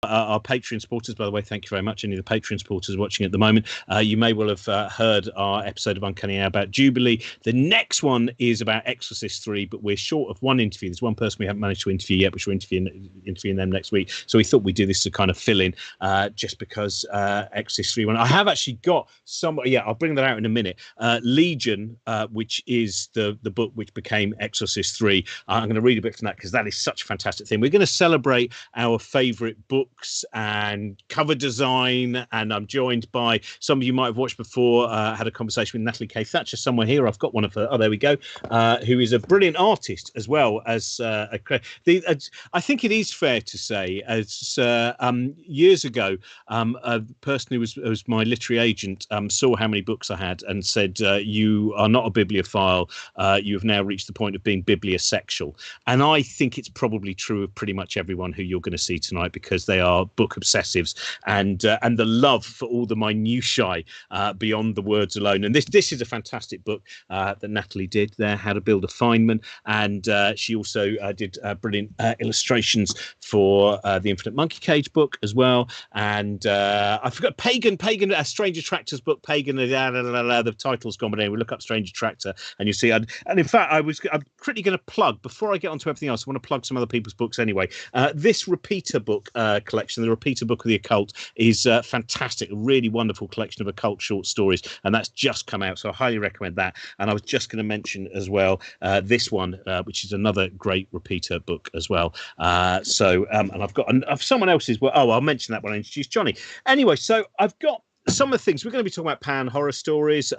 our Patreon supporters, by the way, thank you very much. Any of the Patreon supporters watching at the moment, you may well have heard our episode of Uncanny Hour about Jubilee. The next one is about Exorcist 3, but we're short of one interview. There's one person we haven't managed to interview yet, which we're interviewing them next week. So we thought we'd do this to kind of fill in, just because Exorcist 3 one. I have actually got some. Yeah, I'll bring that out in a minute. Legion, which is the book which became Exorcist 3. I'm going to read a bit from that because that is such a fantastic thing. We're going to celebrate our favourite books and cover design, and I'm joined by some of you might have watched before. Had a conversation with Natalie Kay Thatcher somewhere here. I've got one of her. Oh, there we go. Who is a brilliant artist as well as I think it is fair to say, as years ago, a person who was my literary agent saw how many books I had and said, "You are not a bibliophile. You have now reached the point of being bibliosexual." And I think it's probably true of pretty much everyone who you're going to see tonight, because they are book obsessives, and the love for all the minutiae beyond the words alone. And this is a fantastic book that Natalie did there, How to Build a Feynman, and she also did brilliant illustrations for the Infinite Monkey Cage book as well. And I forgot Pagan, Strange Attractors book, Pagan. The title's gone, but anyway, look up Strange Attractor and you see. And in fact, I'm quickly going to plug, before I get onto everything else, I want to plug some other people's books anyway. This repeater book collection, the repeater book of the occult, is fantastic. A really wonderful collection of occult short stories, and that's just come out, so I highly recommend that. And I was just going to mention as well this one, which is another great repeater book as well. And I've got someone else's. Well, I'll mention that when I introduce Johnny. Anyway, so I've got some of the things we're going to be talking about. Pan horror stories.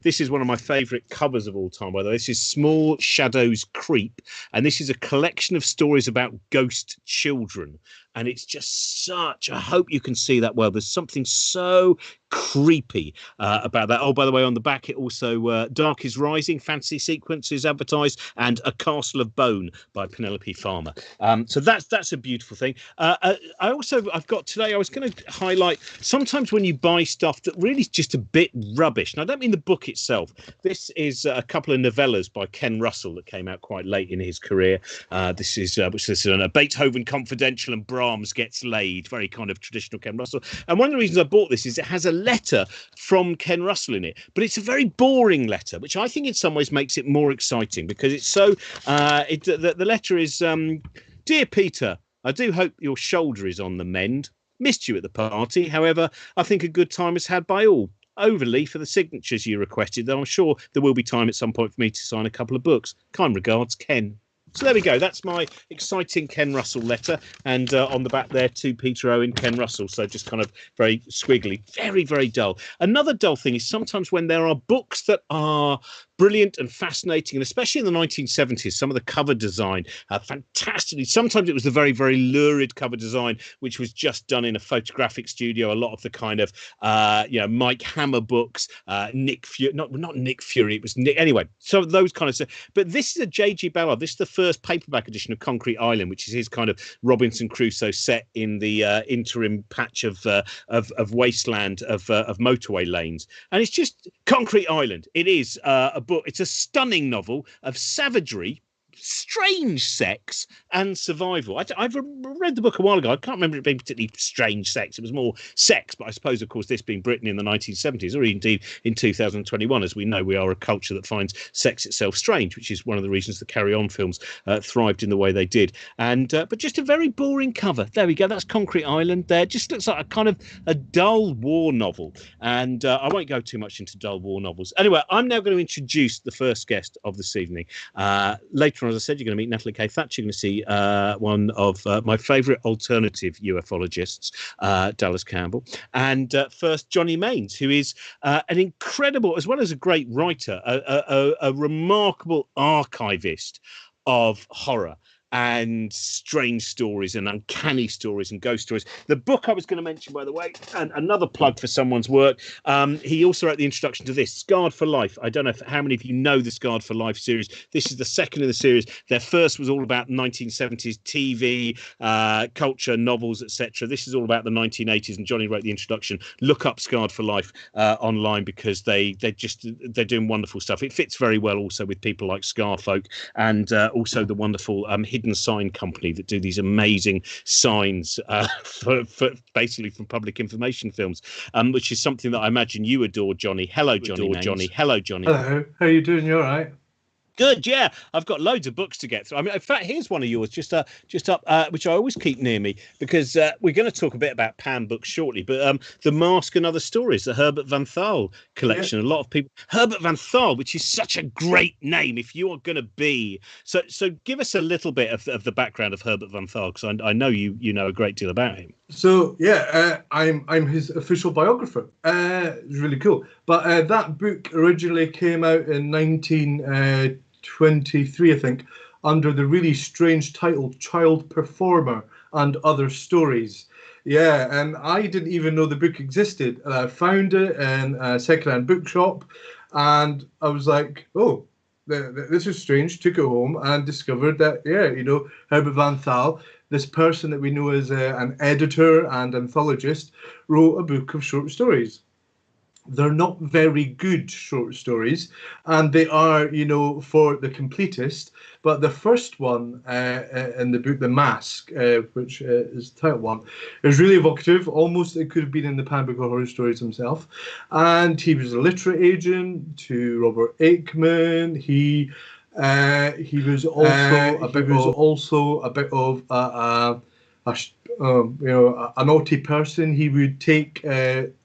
This is one of my favourite covers of all time, by the way. This is Small Shadows Creep, and this is a collection of stories about ghost children. And it's just such, I hope you can see that well. There's something so creepy about that. Oh, by the way, on the back, it also Dark is Rising, fantasy sequences advertised, and A Castle of Bone by Penelope Farmer. So that's a beautiful thing. I've got today, I was going to highlight, sometimes when you buy stuff that really is just a bit rubbish, and I don't mean the book itself. This is a couple of novellas by Ken Russell that came out quite late in his career. This is Beethoven Confidential and Brahms Gets Laid, very kind of traditional Ken Russell. And one of the reasons I bought this is it has a letter from Ken Russell in it, but it's a very boring letter, which I think in some ways makes it more exciting, because it's so the letter is, "Dear Peter, I do hope your shoulder is on the mend. Missed you at the party. However, I think a good time is had by all. Overly for the signatures you requested, though I'm sure there will be time at some point for me to sign a couple of books. Kind regards, Ken." So there we go. That's my exciting Ken Russell letter. And on the back there, to Peter Owen, Ken Russell. So just kind of very squiggly, very, very dull. Another dull thing is sometimes when there are books that are brilliant and fascinating, and especially in the 1970s, some of the cover design, fantastically. Sometimes it was the very, very lurid cover design, which was just done in a photographic studio. A lot of the kind of, Mike Hammer books, Nick Fury, not Nick Fury, it was Nick. Anyway, so those kind of stuff. But this is a J.G. Ballard. This is the first paperback edition of Concrete Island, which is his kind of Robinson Crusoe set in the interim patch of wasteland of motorway lanes. And it's just Concrete Island. It is a book. It's a stunning novel of savagery, strange sex, and survival. I've read the book a while ago. I can't remember it being particularly strange sex. It was more sex, but I suppose, of course, this being Britain in the 1970s, or indeed in 2021, as we know, we are a culture that finds sex itself strange, which is one of the reasons the Carry On films thrived in the way they did. And but just a very boring cover. There we go. That's Concrete Island there. Just looks like a kind of a dull war novel. And I won't go too much into dull war novels. Anyway, I'm now going to introduce the first guest of this evening. Later on, as I said, you're going to meet Natalie Kay Thatcher. You're going to see one of my favourite alternative ufologists, Dallas Campbell. And first, Johnny Mains, who is an incredible, as well as a great writer, a remarkable archivist of horror and strange stories and uncanny stories and ghost stories. The book I was going to mention, by the way, and another plug for someone's work, he also wrote the introduction to this, Scarred for Life. I don't know how many of you know the Scarred for Life series. This is the second of the series. Their first was all about 1970s TV, culture, novels, etc. This is all about the 1980s, and Johnny wrote the introduction. Look up Scarred for Life online, because they're doing wonderful stuff. It fits very well also with people like Scarfolk, and also the wonderful Hidden Sweden sign company that do these amazing signs for basically from public information films, which is something that I imagine you adore, Johnny. Hello, Johnny. Hello, Johnny. Hello. How are you doing? You all right? Good, yeah. I've got loads of books to get through. I mean, in fact, here's one of yours, just up, which I always keep near me because we're going to talk a bit about Pan books shortly. But The Mask and Other Stories, the Herbert Van Thal collection. Yeah. A lot of people, Herbert Van Thal, which is such a great name. If you are going to be so give us a little bit of the background of Herbert Van Thal, because I know you know a great deal about him. So yeah, I'm his official biographer. It's really cool. But that book originally came out in 1923, I think, under the really strange title "Child Performer and Other Stories." Yeah, and I didn't even know the book existed. And I found it in a secondhand bookshop, and I was like, "Oh, this is strange." Took it home and discovered that, Herbert Van Thal, this person that we know as an editor and anthologist, wrote a book of short stories. They're not very good short stories, and they are, for the completist. But the first one in the book, The Mask, which is title one, is really evocative. Almost it could have been in the Pan Book of Horror Stories himself. And he was a literary agent to Robert Aikman. He was also a bit of a naughty person. He would take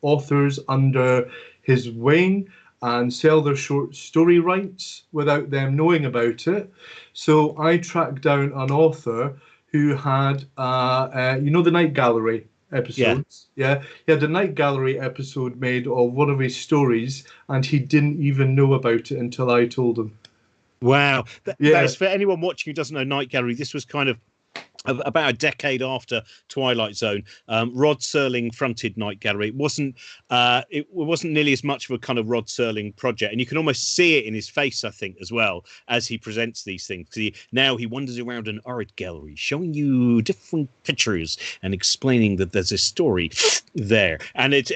authors under his wing and sell their short story rights without them knowing about it. So I tracked down an author who had, the Night Gallery episodes. Yeah, he had a Night Gallery episode made of one of his stories, and he didn't even know about it until I told him. Wow. That's for anyone watching who doesn't know Night Gallery. This was kind of about a decade after Twilight Zone. Rod Serling fronted Night Gallery. It wasn't nearly as much of a kind of Rod Serling project, and you can almost see it in his face, I think, as well, as he presents these things. Now he wanders around an art gallery showing you different pictures and explaining that there's a story there. And it's,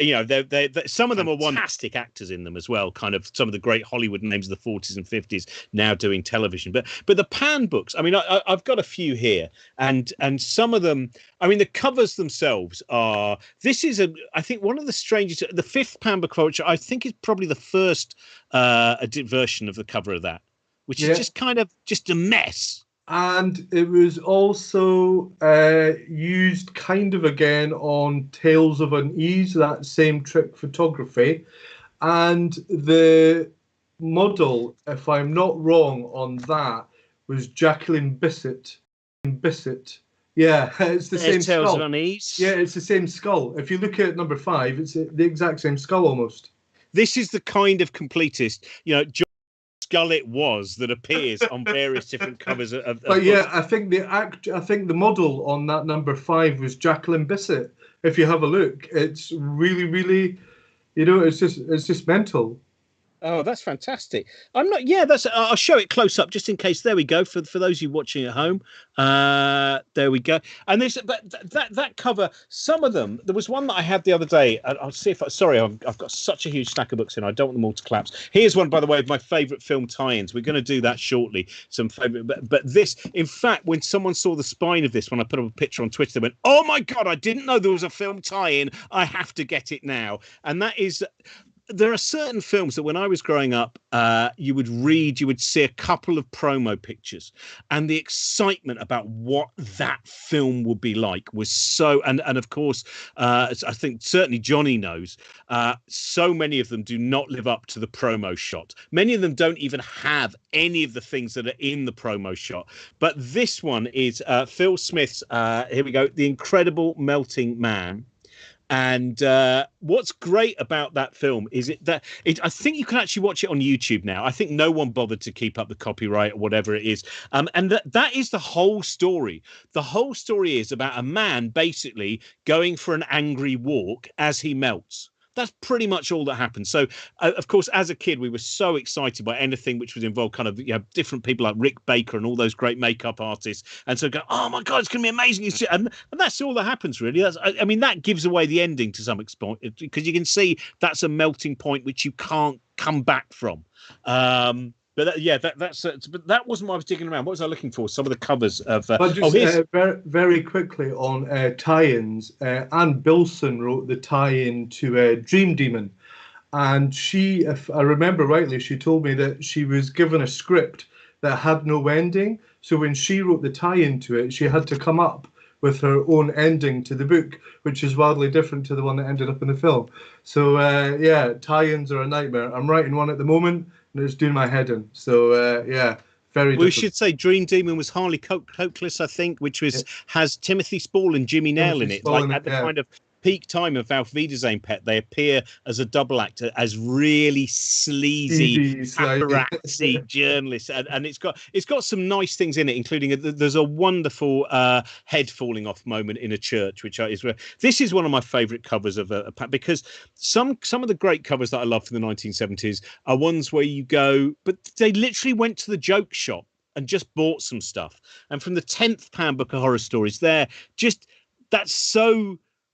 some of them are fantastic actors in them as well, kind of some of the great Hollywood names of the 40s and 50s now doing television. But the Pan books, I mean, I've got a few here, and some of them, I mean, the covers themselves are, I think one of the strangest, the fifth Pan book, which I think is probably the first version of the cover of that, which is just kind of just a mess. And it was also used kind of again on Tales of Unease, that same trick photography. And the model, if I'm not wrong on that, was Jacqueline Bisset. Yeah, it's the same skull. Tales of Unease. Yeah, it's the same skull. If you look at number 5, it's the exact same skull almost. This is the kind of completist, John Skull it was that appears on various different covers of But yeah, I think the model on that number 5 was Jacqueline Bisset. If you have a look, it's really, really, it's just mental. Oh, that's fantastic. I'll show it close up just in case. There we go. For those of you watching at home, there we go. And that cover, some of them, there was one that I had the other day. I'll see if I've got such a huge stack of books in. I don't want them all to collapse. Here's one, by the way, of my favorite film tie-ins. We're going to do that shortly. Some favorite, but this, in fact, when someone saw the spine of this, when I put up a picture on Twitter, they went, "Oh my God, I didn't know there was a film tie-in. I have to get it now." And that is, there are certain films that when I was growing up, you would see a couple of promo pictures, and the excitement about what that film would be like was so, and of course, I think certainly Johnny knows, so many of them do not live up to the promo shot. Many of them don't even have any of the things that are in the promo shot. But this one is Phil Smith's, here we go, The Incredible Melting Man. And what's great about that film is I think you can actually watch it on YouTube now. I think no one bothered to keep up the copyright or whatever it is. And that is the whole story. The whole story is about a man basically going for an angry walk as he melts. That's pretty much all that happens. So, of course, as a kid, we were so excited by anything which was involved kind of different people like Rick Baker and all those great makeup artists. And so go, oh, my God, it's going to be amazing. And that's all that happens, really. That gives away the ending to some extent, because you can see that's a melting point which you can't come back from. But but that wasn't what I was digging around. What was I looking for? Some of the covers of. But just very, very quickly on tie-ins, Anne Bilson wrote the tie-in to Dream Demon, and she, if I remember rightly, she told me that she was given a script that had no ending. So when she wrote the tie-in to it, she had to come up with her own ending to the book, which is wildly different to the one that ended up in the film. So tie-ins are a nightmare. I'm writing one at the moment, and it's doing my head in. So very. We should say Dream Demon was Harley Coakless, I think, which has Timothy Spall and Jimmy Nail in it, at the kind of peak time of Auf Wiedersehen, Pet. They appear as a double actor, as really sleazy, paparazzi journalists, and it's got some nice things in it, including there's a wonderful head falling off moment in a church, which is this is one of my favourite covers of because some of the great covers that I love from the 1970s are ones where you go, but they literally went to the joke shop and just bought some stuff, and from the 10th pound book of horror stories, that's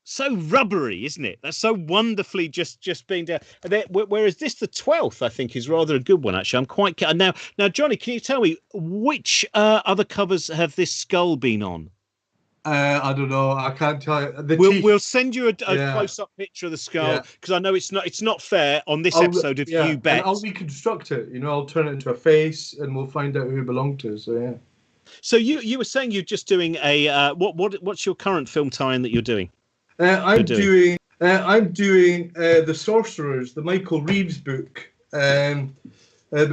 so rubbery, isn't it? That's so wonderfully just being there. Whereas the 12th, I think, is rather a good one, actually. I'm quite now, Johnny, can you tell me which other covers have this skull been on? I don't know. I can't tell you. We'll send you a close-up picture of the skull, because I know it's not fair on this episode of You Bet. I'll reconstruct it. I'll turn it into a face, and we'll find out who it belonged to. So yeah. So you were saying you're just doing a what's your current film tie-in that you're doing? I'm doing The Sorcerers, the Michael Reeves book, the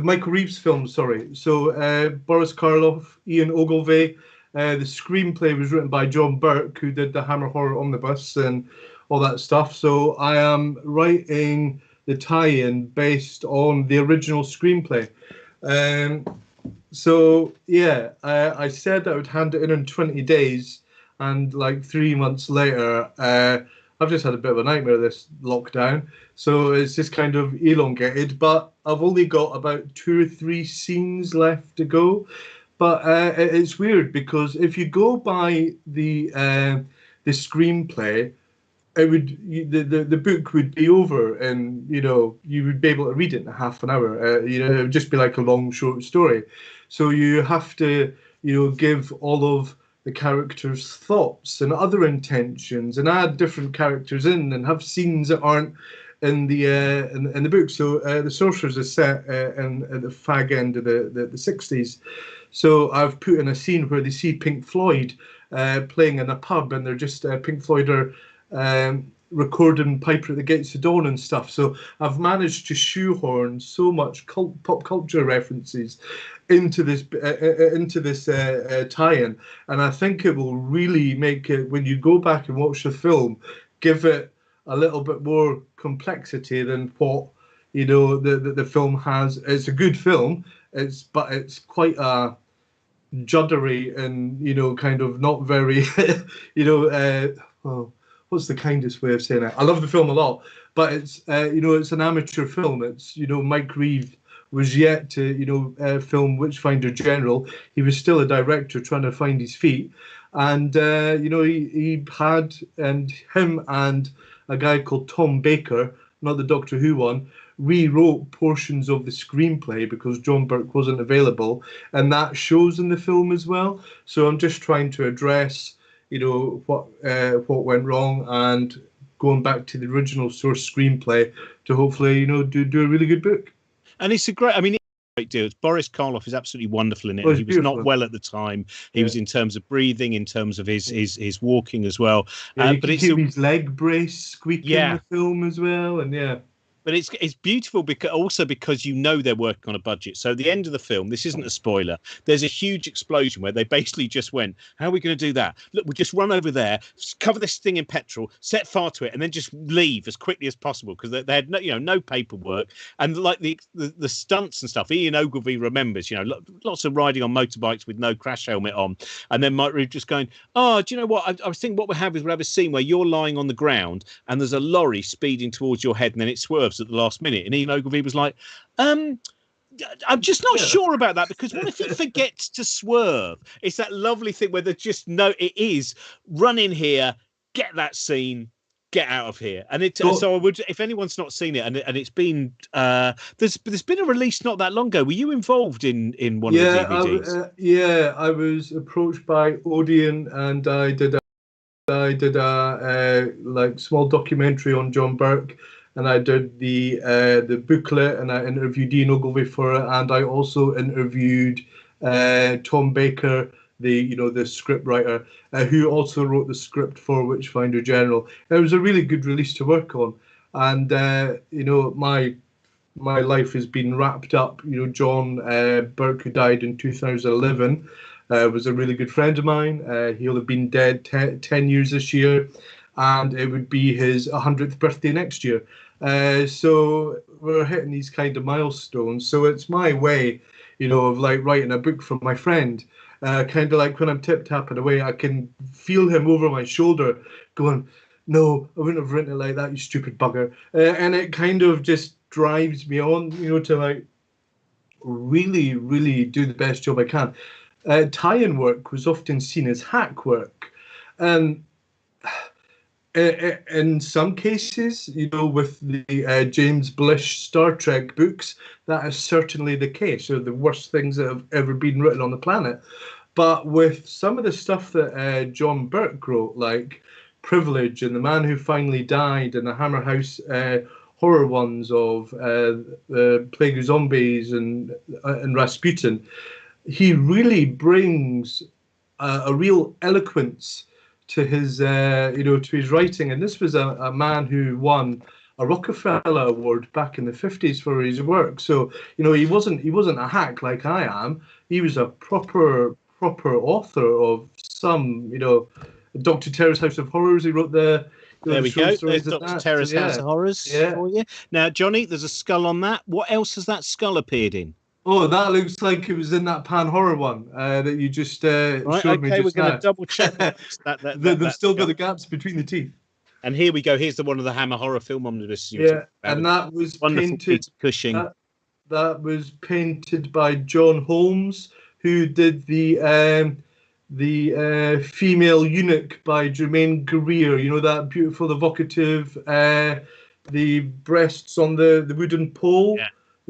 Michael Reeves film. Sorry. So Boris Karloff, Ian Ogilvy. The screenplay was written by John Burke, who did the Hammer Horror Omnibus and all that stuff. So I am writing the tie-in based on the original screenplay. I said I would hand it in 20 days. And like 3 months later, I've just had a bit of a nightmare of this lockdown. So it's just kind of elongated. But I've only got about 2 or 3 scenes left to go. But it's weird because if you go by the screenplay, the book would be over, and you would be able to read it in half an hour. It would just be like a long short story. So you have to give all of the characters' thoughts and other intentions, and add different characters in, and have scenes that aren't in the book. So The Sorcerers is set at the fag end of the 60s. So I've put in a scene where they see Pink Floyd playing in a pub, and they're just Pink Floyd are recording Piper at the Gates of Dawn and stuff. So I've managed to shoehorn so much pop culture references into this tie-in, and I think it will really make it, when you go back and watch the film, give it a little bit more complexity than what the film has. It's a good film, but it's quite a juddery and kind of not very what's the kindest way of saying it? I love the film a lot, but it's it's an amateur film. It's Mike Reeves was yet to film Witchfinder General. He was still a director trying to find his feet, and he had, and him and a guy called Tom Baker, not the Doctor Who one, rewrote portions of the screenplay because John Burke wasn't available, and that shows in the film as well. So I'm just trying to address what went wrong, and going back to the original source screenplay to hopefully do a really good book. And it's a great deal. Boris Karloff is absolutely wonderful in it. He was not well at the time. He was, in terms of breathing, in terms of his walking as well. But it's his leg brace squeaking in the film as well, and But it's beautiful because they're working on a budget. So the end of the film, this isn't a spoiler, there's a huge explosion where they basically just went, how are we going to do that? Look, we'll just run over there, cover this thing in petrol, set fire to it, and then just leave as quickly as possible, because they had no paperwork. And like the stunts and stuff, Ian Ogilvy remembers, lots of riding on motorbikes with no crash helmet on. And then Mike Reeves just going, oh, do you know what? I was thinking what we'll have a scene where you're lying on the ground and there's a lorry speeding towards your head, and then it swerves at the last minute. And Ian Ogilvy was like, I'm just not sure about that, because what if he forgets to swerve? It's that lovely thing where there's just it is run in here, get that scene, get out of here. And it Got- so I would, if anyone's not seen it, and it's been there's been a release not that long ago. Were you involved in one of the DVDs? I was approached by Odeon, and I did a like small documentary on John Burke, and I did the booklet, and I interviewed Ian Ogilvy for it, and I also interviewed Tom Baker, the script writer, who also wrote the script for Witchfinder General. It was a really good release to work on, and my life has been wrapped up. John Burke, who died in 2011, was a really good friend of mine. He'll have been dead 10 years this year, and it would be his 100th birthday next year. So we're hitting these kind of milestones. So it's my way, of like writing a book for my friend. Kind of like when I'm tip-tapping away, I can feel him over my shoulder going, "No, I wouldn't have written it like that, you stupid bugger." And it kind of just drives me on, to like really, really do the best job I can. Tie-in work was often seen as hack work. And in some cases, with the James Blish Star Trek books, that is certainly the case. They're the worst things that have ever been written on the planet. But with some of the stuff that John Burke wrote, like Privilege and The Man Who Finally Died and the Hammer House horror ones of Plague of Zombies and Rasputin, he really brings a real eloquence to his to his writing. And this was a man who won a Rockefeller Award back in the 50s for his work. So he wasn't a hack like I am. He was a proper author of some Dr. Terror's House of Horrors. He wrote the there we go. There's Dr. Terror's House of Horrors for you. Now, Johnny, there's a skull on that. What else has that skull appeared in? Oh, that looks like it was in that Pan Horror one that you just showed me just now. We're going to double check that. They've still got the gaps between the teeth. And here we go. Here's one of the Hammer Horror film omnibus. And that was wonderful painted. Peter Cushing. That was painted by John Holmes, who did the female eunuch by Germaine Greer. That beautiful, evocative, the breasts on the wooden pole. Yeah.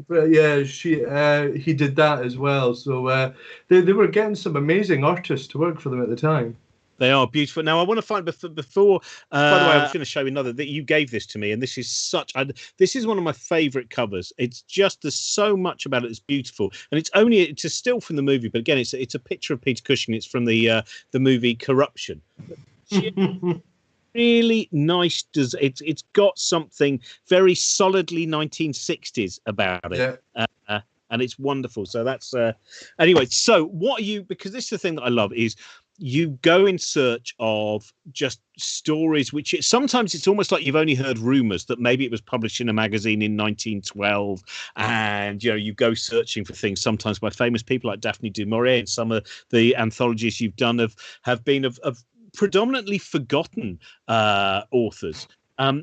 But yeah, he did that as well. So they were getting some amazing artists to work for them at the time. They are beautiful. Now, I want to find before. By the way, I was going to show you another that you gave this to me, and this is this is one of my favourite covers. It's just there's so much about it that's beautiful, and it's a still from the movie, but again, it's a picture of Peter Cushing. It's from the movie Corruption. Really nice. It's got something very solidly 1960s about it. Yeah. And it's wonderful. So that's anyway. So what are you? Because this is the thing that I love is you go in search of just stories which sometimes it's almost like you've only heard rumors that maybe it was published in a magazine in 1912, and you go searching for things sometimes by famous people like Daphne du Maurier, and some of the anthologies you've done have been of predominantly forgotten authors.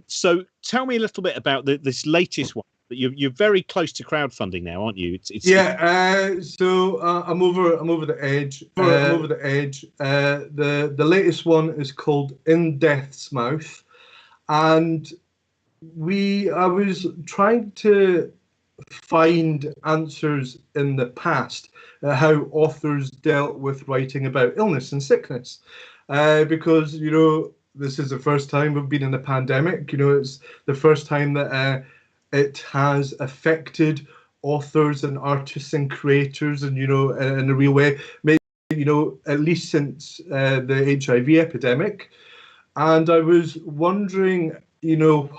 So tell me a little bit about this latest one. You're very close to crowdfunding now, aren't you? So I'm over the edge. I'm over the edge. The latest one is called In Death's Mouth, and I was trying to find answers in the past how authors dealt with writing about illness and sickness, because this is the first time we've been in a pandemic. It's the first time that it has affected authors and artists and creators, and in a real way, maybe at least since the HIV epidemic. And I was wondering,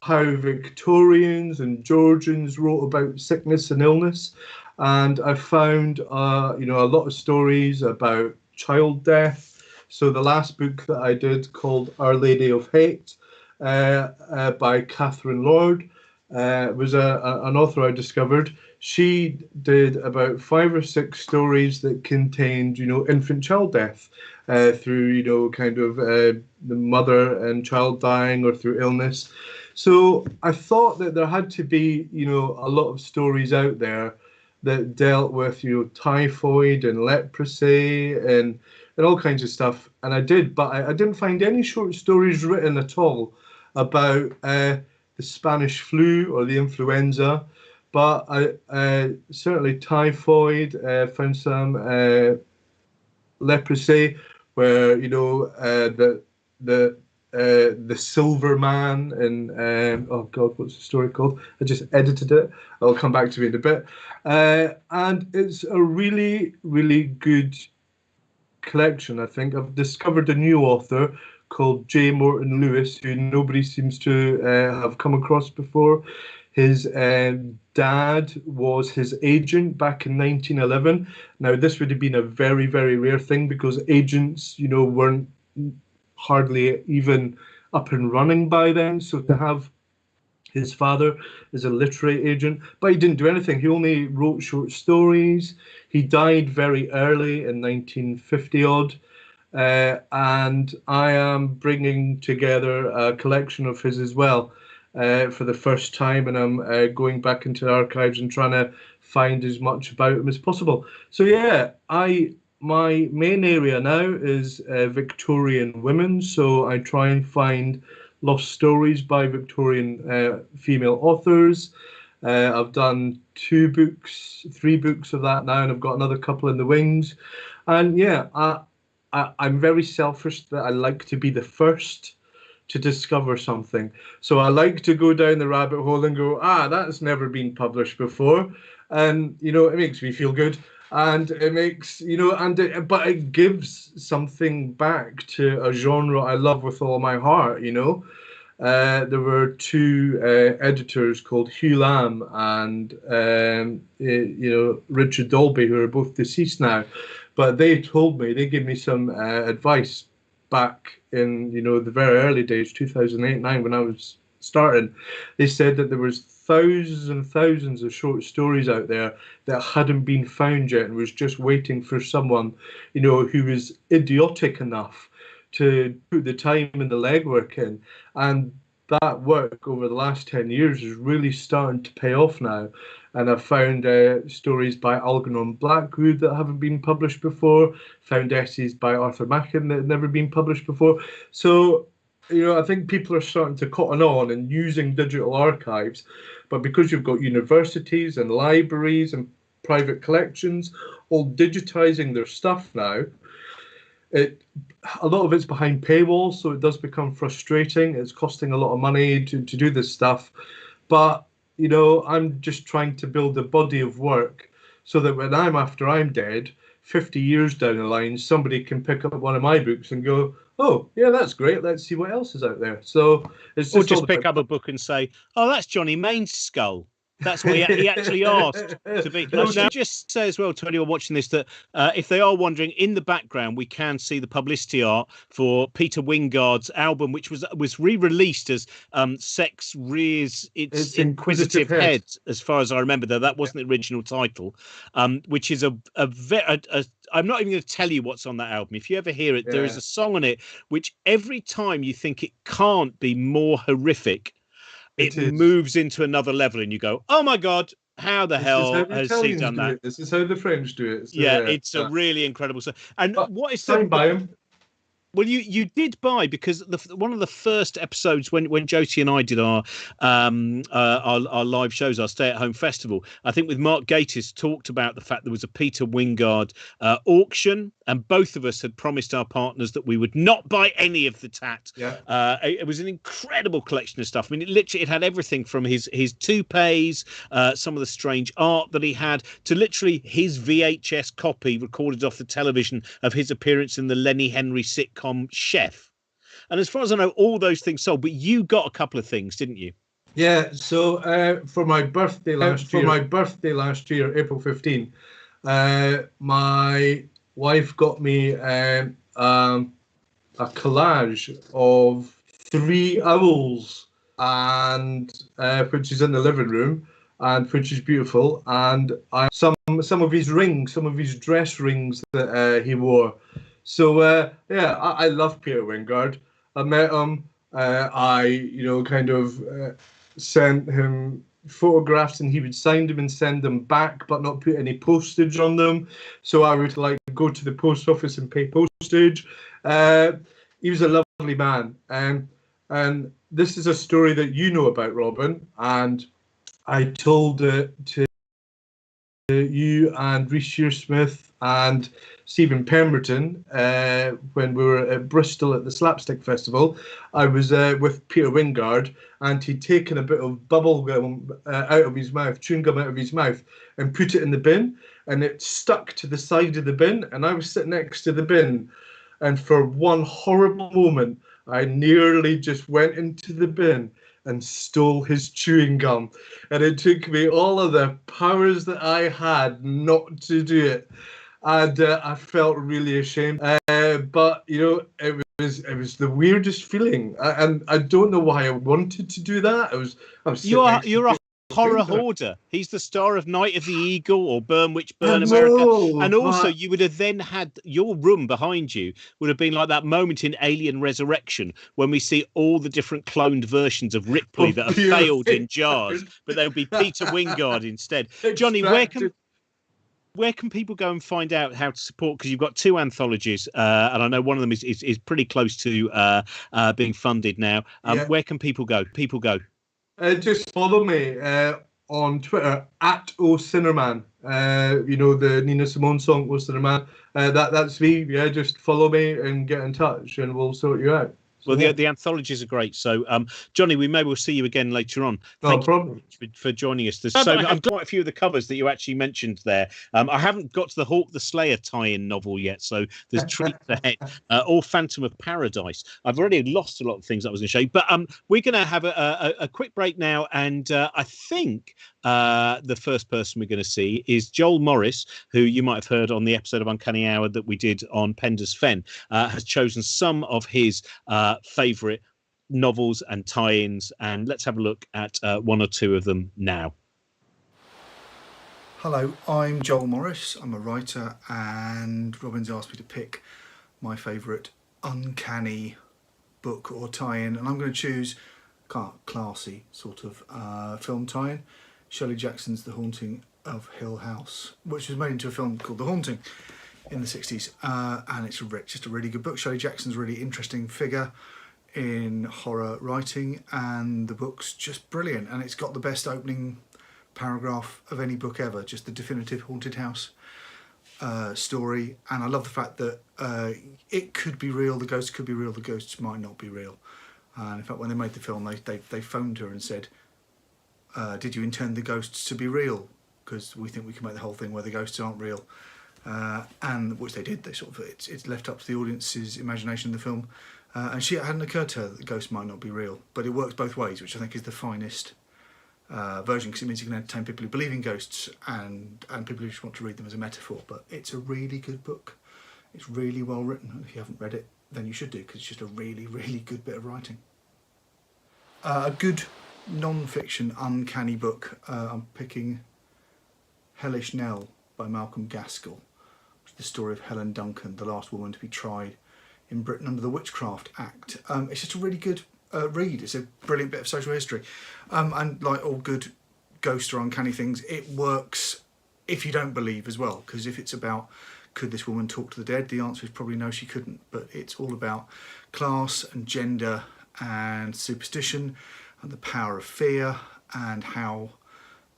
how Victorians and Georgians wrote about sickness and illness, and I found a lot of stories about child death. So the last book that I did, called Our Lady of Hate, by Catherine Lord, was an author I discovered. She did about 5 or 6 stories that contained, infant child death through, kind of the mother and child dying or through illness. So I thought that there had to be, a lot of stories out there that dealt with, typhoid and leprosy and all kinds of stuff. And I did, but I didn't find any short stories written at all about the Spanish flu or the influenza, but I certainly typhoid. Found some leprosy, where the Silver Man in oh God, what's the story called? I just edited it. I'll come back to it in a bit. And it's a really, really good collection. I think I've discovered a new author called J. Morton Lewis, who nobody seems to have come across before. His dad was his agent back in 1911. Now, this would have been a very, very rare thing, because agents, weren't hardly even up and running by then. So to have his father as a literary agent, but he didn't do anything. He only wrote short stories. He died very early in 1950 odd. And I am bringing together a collection of his as well for the first time, and I'm going back into the archives and trying to find as much about him as possible. So yeah, my main area now is Victorian women, so I try and find lost stories by Victorian female authors. I've done 3 books of that now, and I've got another couple in the wings. And yeah, I'm very selfish that I like to be the first to discover something. So I like to go down the rabbit hole and go, that's never been published before. And, it makes me feel good. And it makes, but it gives something back to a genre I love with all my heart, There were 2 editors called Hugh Lamb and, Richard Dolby, who are both deceased now. But they gave me some advice back in, the very early days, 2008-9, when I was starting. They said that there was thousands and thousands of short stories out there that hadn't been found yet, and was just waiting for someone, who was idiotic enough to put the time and the legwork in. And that work over the last 10 years is really starting to pay off now. And I've found stories by Algernon Blackwood that haven't been published before, found essays by Arthur Machen that had never been published before. So, I think people are starting to cotton on and using digital archives. But because you've got universities and libraries and private collections all digitizing their stuff now, a lot of it's behind paywalls, so it does become frustrating. It's costing a lot of money to do this stuff. But I'm just trying to build a body of work so that when after I'm dead, 50 years down the line, somebody can pick up one of my books and go, oh, yeah, that's great. Let's see what else is out there. So it's just, or just pick up a book and say, oh, that's Johnny Main's skull. That's what he actually asked to be. Now, just say as well to anyone watching this that if they are wondering, in the background we can see the publicity art for Peter Wingard's album, which was re-released as Sex Rears Its Inquisitive Head, as far as I remember. Though that wasn't the original title, which is I'm not even going to tell you what's on that album. If you ever hear it, there is a song on it which every time you think it can't be more horrific, it moves into another level, and you go, "Oh my God, how the hell has he done that?" This is how the French do it. So, it's a really incredible song. And what is signed by him? Well, you did buy, because one of the first episodes when Josie and I did our live shows, our Stay at Home Festival, I think with Mark Gatiss, talked about the fact there was a Peter Wingard auction, and both of us had promised our partners that we would not buy any of the tat. Yeah. It was an incredible collection of stuff. I mean, it had everything from his toupees, some of the strange art that he had, to literally his VHS copy recorded off the television of his appearance in the Lenny Henry sitcom Chef. And as far as I know, all those things sold, but you got a couple of things, didn't you? Yeah. So for my birthday last year, April 15, my wife got me a collage of 3 owls, and which is in the living room, and which is beautiful. And some of his rings, some of his dress rings that he wore. So I love Peter Wingard. I met him. I sent him photographs, and he would sign them and send them back, but not put any postage on them. So I would go to the post office and pay postage. He was a lovely man. And this is a story that you know about, Robin, and I told it to you and Rhys Shearsmith and Stephen Pemberton when we were at Bristol at the Slapstick Festival. I was with Peter Wingard, and he'd taken a bit of bubble gum out of his mouth, chewing gum out of his mouth, and put it in the bin, and it stuck to the side of the bin, and I was sitting next to the bin, and for one horrible moment, I nearly just went into the bin and stole his chewing gum. And it took me all of the powers that I had not to do it. And I felt really ashamed. But, you know, it was the weirdest feeling. And I don't know why I wanted to do that. I was You're a horror hoarder. He's the star of Night of the Eagle or Burn Witch Burn America. And also you would have then had your room behind you would have been like that moment in Alien Resurrection when we see all the different cloned versions of Ripley that have failed in jars, but there'll be Peter Wingard instead. Johnny, where can people go and find out how to support? Because you've got 2 anthologies, and I know one of them is pretty close to being funded now. Where can people go? Just follow me on Twitter at @OCinnerman. You know, the Nina Simone song, "O Cinnerman." That's me. Yeah, just follow me and get in touch, and we'll sort you out. Well, the anthologies are great. So, Johnny, we may well see you again later on. Thank you for joining us. I'm quite a few of the covers that you actually mentioned there. I haven't got to the Hawk the Slayer tie-in novel yet, so there's treats ahead. Or Phantom of Paradise. I've already lost a lot of things I was going to show you, but we're going to have a quick break now, and I think the first person we're going to see is Joel Morris, who you might have heard on the episode of Uncanny Hour that we did on Pender's Fen, has chosen some of his favourite novels and tie-ins, and let's have a look at 1 or 2 of them now. Hello, I'm Joel Morris. I'm a writer, and Robin's asked me to pick my favourite Uncanny book or tie-in, and I'm going to choose classy sort of film tie-in. Shirley Jackson's The Haunting of Hill House, which was made into a film called The Haunting in the 60s, and it's just a really good book. Shirley Jackson's a really interesting figure in horror writing, and the book's just brilliant, and it's got the best opening paragraph of any book ever, just the definitive haunted house story. And I love the fact that it could be real, the ghosts could be real, the ghosts might not be real. And in fact, when they made the film, they phoned her and said, did you intend the ghosts to be real? Because we think we can make the whole thing where the ghosts aren't real. And which they did. They sort of it's left up to the audience's imagination in the film, and it hadn't occurred to her that the ghosts might not be real. But it works both ways, which I think is the finest version, because it means you can entertain people who believe in ghosts and people who just want to read them as a metaphor. But it's a really good book. It's really well written, and if you haven't read it, then you should do, because it's just a really, really good bit of writing. A good non-fiction uncanny book. I'm picking Hellish Nell by Malcolm Gaskell. The story of Helen Duncan, the last woman to be tried in Britain under the Witchcraft Act. It's just a really good read. It's a brilliant bit of social history. And like all good ghost or uncanny things, it works if you don't believe as well. Because if it's about, could this woman talk to the dead? The answer is probably no, she couldn't. But it's all about class and gender and superstition and the power of fear and how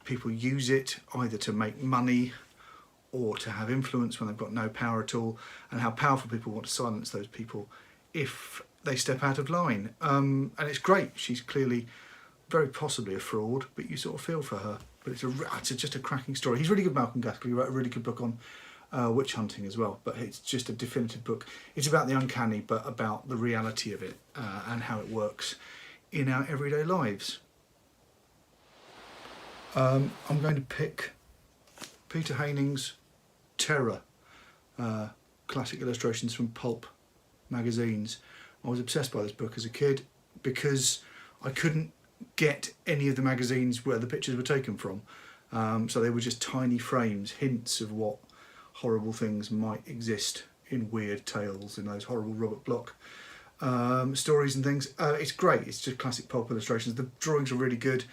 people use it either to make money or to have influence when they've got no power at all, and how powerful people want to silence those people if they step out of line. And it's great. She's clearly very possibly a fraud, but you sort of feel for her. But it's just a cracking story. He's really good, Malcolm Gaskell. He wrote a really good book on witch hunting as well, but it's just a definitive book. It's about the uncanny, but about the reality of it and how it works in our everyday lives. I'm going to pick Peter Haining's Terror, classic illustrations from pulp magazines. I was obsessed by this book as a kid because I couldn't get any of the magazines where the pictures were taken from, so they were just tiny frames, hints of what horrible things might exist in weird tales, in those horrible Robert Bloch stories and things. It's great. It's just classic pulp illustrations. The drawings are really good,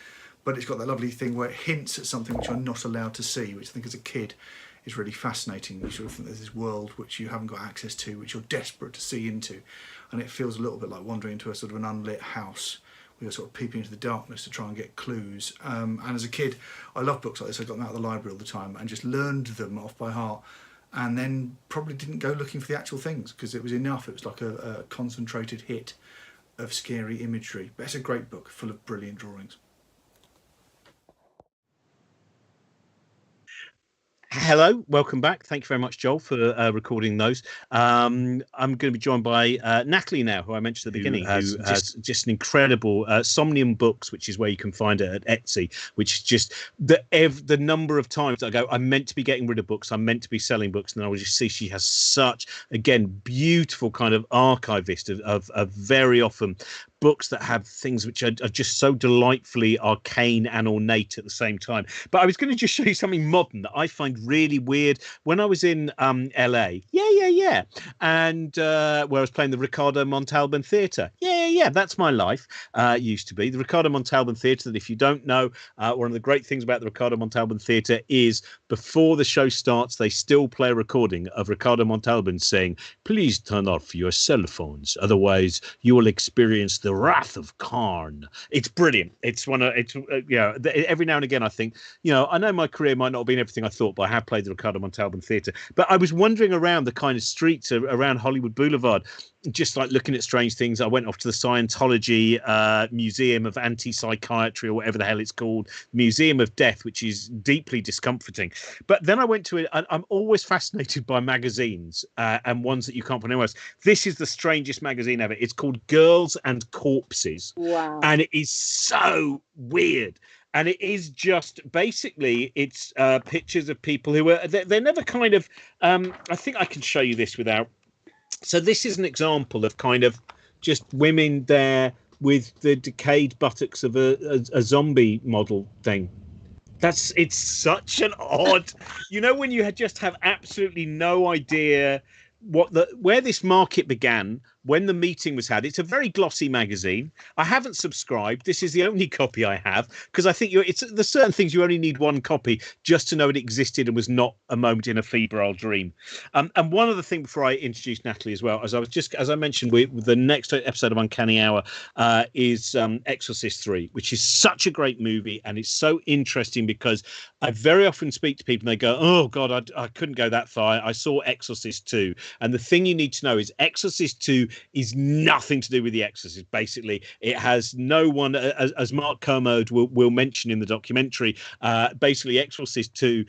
but it's got that lovely thing where it hints at something which you're not allowed to see, which I think as a kid is really fascinating. You sort of think there's this world which you haven't got access to, which you're desperate to see into. and it feels a little bit like wandering into a sort of an unlit house. We were sort of peeping into the darkness to try and get clues. And as a kid, I loved books like this. I got them out of the library all the time and just learned them off by heart, and then probably didn't go looking for the actual things because it was enough. It was like a concentrated hit of scary imagery. But it's a great book full of brilliant drawings. Hello, welcome back. Thank you very much, Joel, for recording those. I'm going to be joined by Natalie now, who I mentioned at the beginning, who has just an incredible Somnium Books, which is where you can find it at Etsy, which is just the number of times I go, I'm meant to be getting rid of books, I'm meant to be selling books, and I will just see she has such, again, beautiful kind of archivist of very often books that have things which are just so delightfly arcane and ornate at the same time. But I was going to just show you something modern that I find really weird. When I was in LA, and where I was playing the Ricardo Montalban Theatre, that's my life. Used to be the Ricardo Montalban Theatre. That, if you don't know, one of the great things about the Ricardo Montalban Theatre is before the show starts, they still play a recording of Ricardo Montalban saying, "Please turn off your cell phones, otherwise you will experience the wrath of Karn." It's brilliant. It's every now and again I think, I know my career might not have been everything I thought, but I have played the Ricardo Montalban Theatre. But I was wandering around the kind of streets around Hollywood Boulevard, just like looking at strange things. I went off to the Scientology Museum of Anti-Psychiatry, or whatever the hell it's called, Museum of Death, which is deeply discomforting. But then I went to it. I'm always fascinated by magazines and ones that you can't find anywhere else. This is the strangest magazine ever. It's called Girls and Corpses. Wow. And it is so weird. And it is just basically it's pictures of people who they're never kind of I think I can show you this without. So this is an example of kind of just women there with the decayed buttocks of a zombie model thing. It's such an odd, when you just have absolutely no idea where this market began, when the meeting was had. It's a very glossy magazine. I haven't subscribed. This is the only copy I have, because I think there's certain things you only need one copy just to know it existed and was not a moment in a febrile dream. And one other thing before I introduce Natalie as well, as I mentioned, with the next episode of Uncanny Hour is Exorcist 3, which is such a great movie, and it's so interesting because I very often speak to people and they go, "Oh God, I couldn't go that far. I saw Exorcist 2," and the thing you need to know is Exorcist 2 is nothing to do with The Exorcist. Basically, it has no one, as Mark Kermode will mention in the documentary, basically Exorcist 2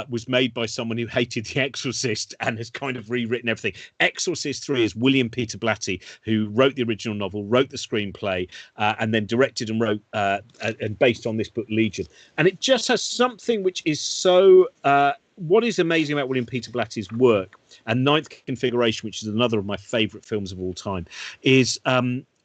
was made by someone who hated The Exorcist and has kind of rewritten everything. Exorcist 3 is William Peter Blatty, who wrote the original novel, wrote the screenplay, and then directed and wrote, and based on this book, Legion. And it just has something which is so... what is amazing about William Peter Blatty's work, and Ninth Configuration, which is another of my favourite films of all time, is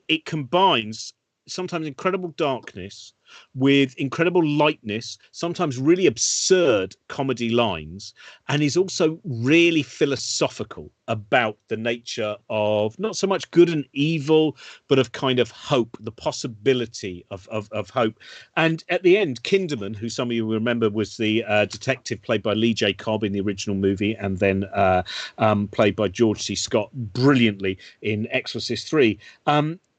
it combines sometimes incredible darkness with incredible lightness, sometimes really absurd comedy lines, and is also really philosophical about the nature of not so much good and evil, but of kind of hope, the possibility of hope. And at the end, Kinderman, who some of you will remember was the detective played by Lee J. Cobb in the original movie, and then played by George C. Scott brilliantly in Exorcist 3,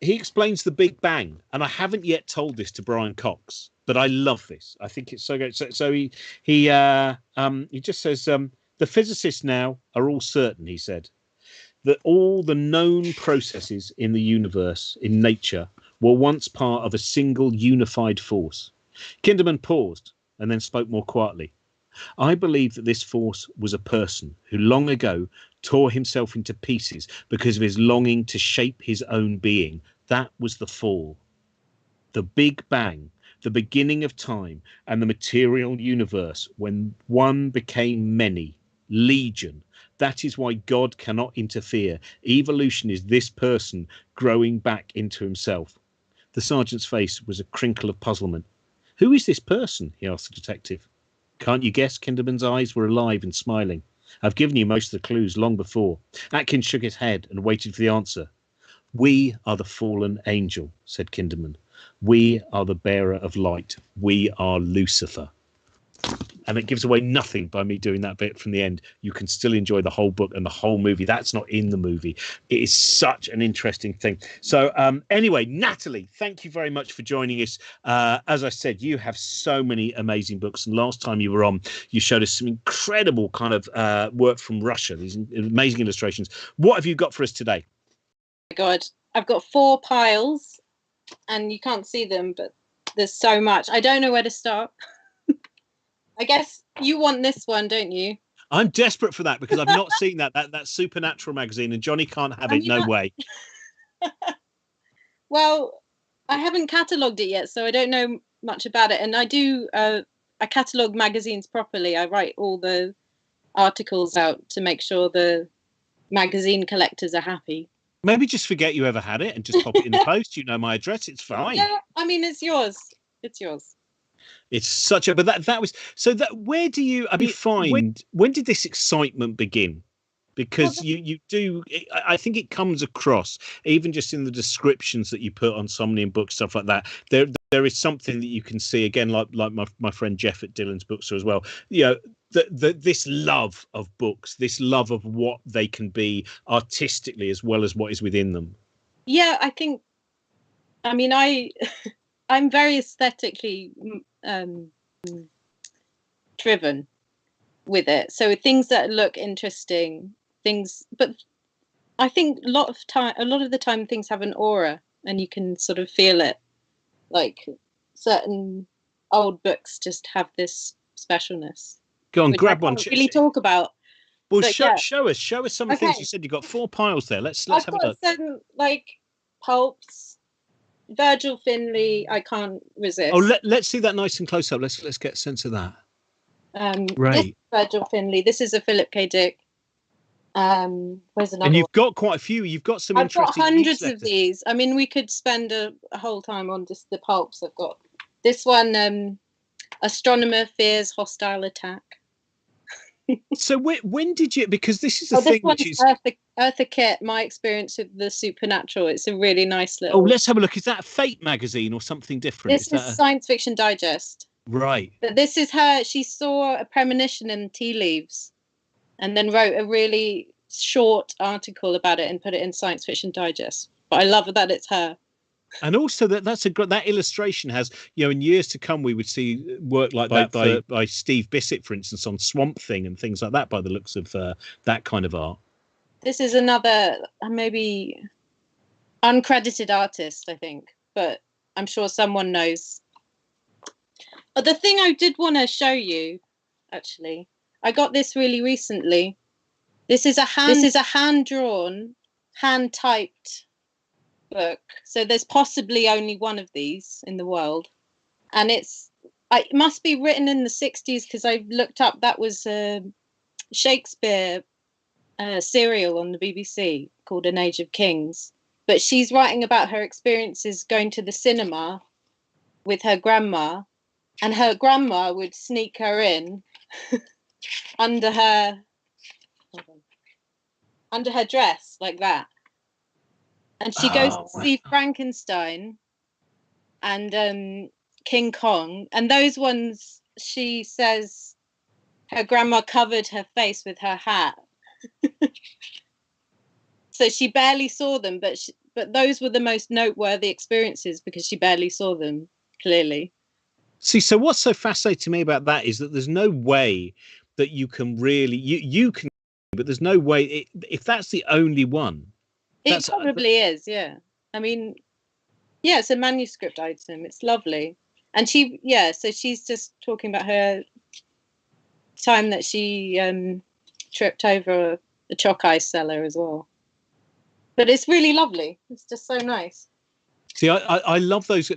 he explains the Big Bang, and I haven't yet told this to Brian Cox, but I love this. I think it's so good. So he just says, the physicists now are all certain, he said, that all the known processes in the universe, in nature, were once part of a single unified force. Kinderman paused and then spoke more quietly. I believe that this force was a person who long ago tore himself into pieces because of his longing to shape his own being. That was the fall. The Big Bang, the beginning of time and the material universe, when one became many, legion. That is why God cannot interfere. Evolution is this person growing back into himself. The sergeant's face was a crinkle of puzzlement. Who is this person? He asked the detective. Can't you guess? Kinderman's eyes were alive and smiling. I've given you most of the clues long before. Atkins shook his head and waited for the answer. We are the fallen angel, said Kinderman. We are the bearer of light. We are Lucifer. and it gives away nothing by me doing that bit from the end. You can still enjoy the whole book and the whole movie. That's not in the movie. It is such an interesting thing. So anyway, Natalie, thank you very much for joining us. As I said, you have so many amazing books, and last time you were on, you showed us some incredible kind of work from Russia, these amazing illustrations. What have you got for us today? Oh my God, I've got 4 piles, and you can't see them, but there's so much. I don't know where to start. I guess you want this one, don't you? I'm desperate for that because I've not seen that Supernatural magazine, and Johnny can't have it. No way. Well, I haven't catalogued it yet, so I don't know much about it. And I do, I catalogue magazines properly. I write all the articles out to make sure the magazine collectors are happy. Maybe just forget you ever had it and just pop it in the post. You know my address. It's fine. Yeah, I mean, it's yours. It's yours. It's such a, but that was, so that, where do you, I mean, find, when did this excitement begin? Because you do, I think it comes across, even just in the descriptions that you put on Somnium books, stuff like that. There is something that you can see, again, like my friend Jeff at Dylan's Bookstore as well. You know, this love of books, this love of what they can be artistically as well as what is within them. Yeah, I think, I mean, I'm very aesthetically driven with it. So things that look interesting, but I think a lot of the time things have an aura, and you can sort of feel it. Like certain old books just have this specialness. Go on, grab one. Really talk about. Well, show us some of the things you said. You got 4 piles there. Let's have a look. Some, like pulps. Virgil Finlay, I can't resist. Oh, let's see that nice and close up. Let's get a sense of that. Right. Virgil Finlay. This is a Philip K. Dick. Where's another? And you've got quite a few. You've got some interesting. I've got hundreds of these. I mean, we could spend a whole time on just the pulps. I've got this one. Astronomer fears hostile attack. So when did you? Because this is the thing. Which is Eartha Kitt. My experience with the supernatural. It's a really nice little. Oh, let's have a look. Is that a Fate magazine or something different? This is Science Fiction Digest. Right. But this is her. She saw a premonition in tea leaves, and then wrote a really short article about it and put it in Science Fiction Digest. But I love that it's her. And also that illustration has, you know, in years to come we would see work like that by Steve Bissett, for instance, on Swamp Thing and things like that, by the looks of that kind of art. This is another maybe uncredited artist, I think, but I'm sure someone knows. But the thing I did want to show you, actually, I got this really recently. This is a hand-drawn, hand-typed book. So there's possibly only one of these in the world. And it must be written in the 60s, because I looked up, that was a Shakespeare serial on the BBC called An Age of Kings. But she's writing about her experiences going to the cinema with her grandma, and her grandma would sneak her in under her dress like that. And she goes to see Frankenstein and King Kong. And those ones, she says her grandma covered her face with her hat. So she barely saw them, but those were the most noteworthy experiences because she barely saw them, clearly. See, so what's so fascinating to me about that is that there's no way that you can really, you can, but there's no way, if that's the only one. It probably is, yeah. I mean, yeah, it's a manuscript item. It's lovely. And so she's just talking about her time that she tripped over a chalk ice cellar as well. But it's really lovely. It's just so nice. See, I love those.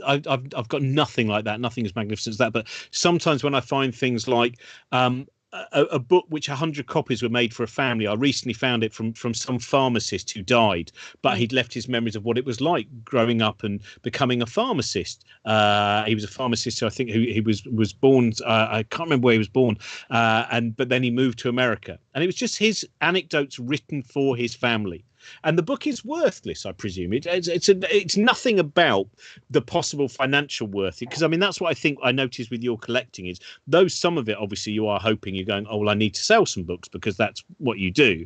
I've got nothing like that. Nothing as magnificent as that. But sometimes when I find things like a book which 100 copies were made for a family, I recently found it from some pharmacist who died, but he'd left his memories of what it was like growing up and becoming a pharmacist. He was a pharmacist who I think he was born. I can't remember where he was born, but then he moved to America, and it was just his anecdotes written for his family. And the book is worthless, I presume. It's nothing about the possible financial worth. Because I mean, that's what I think I noticed with your collecting is, though some of it obviously you are hoping you're going, oh well, I need to sell some books because that's what you do.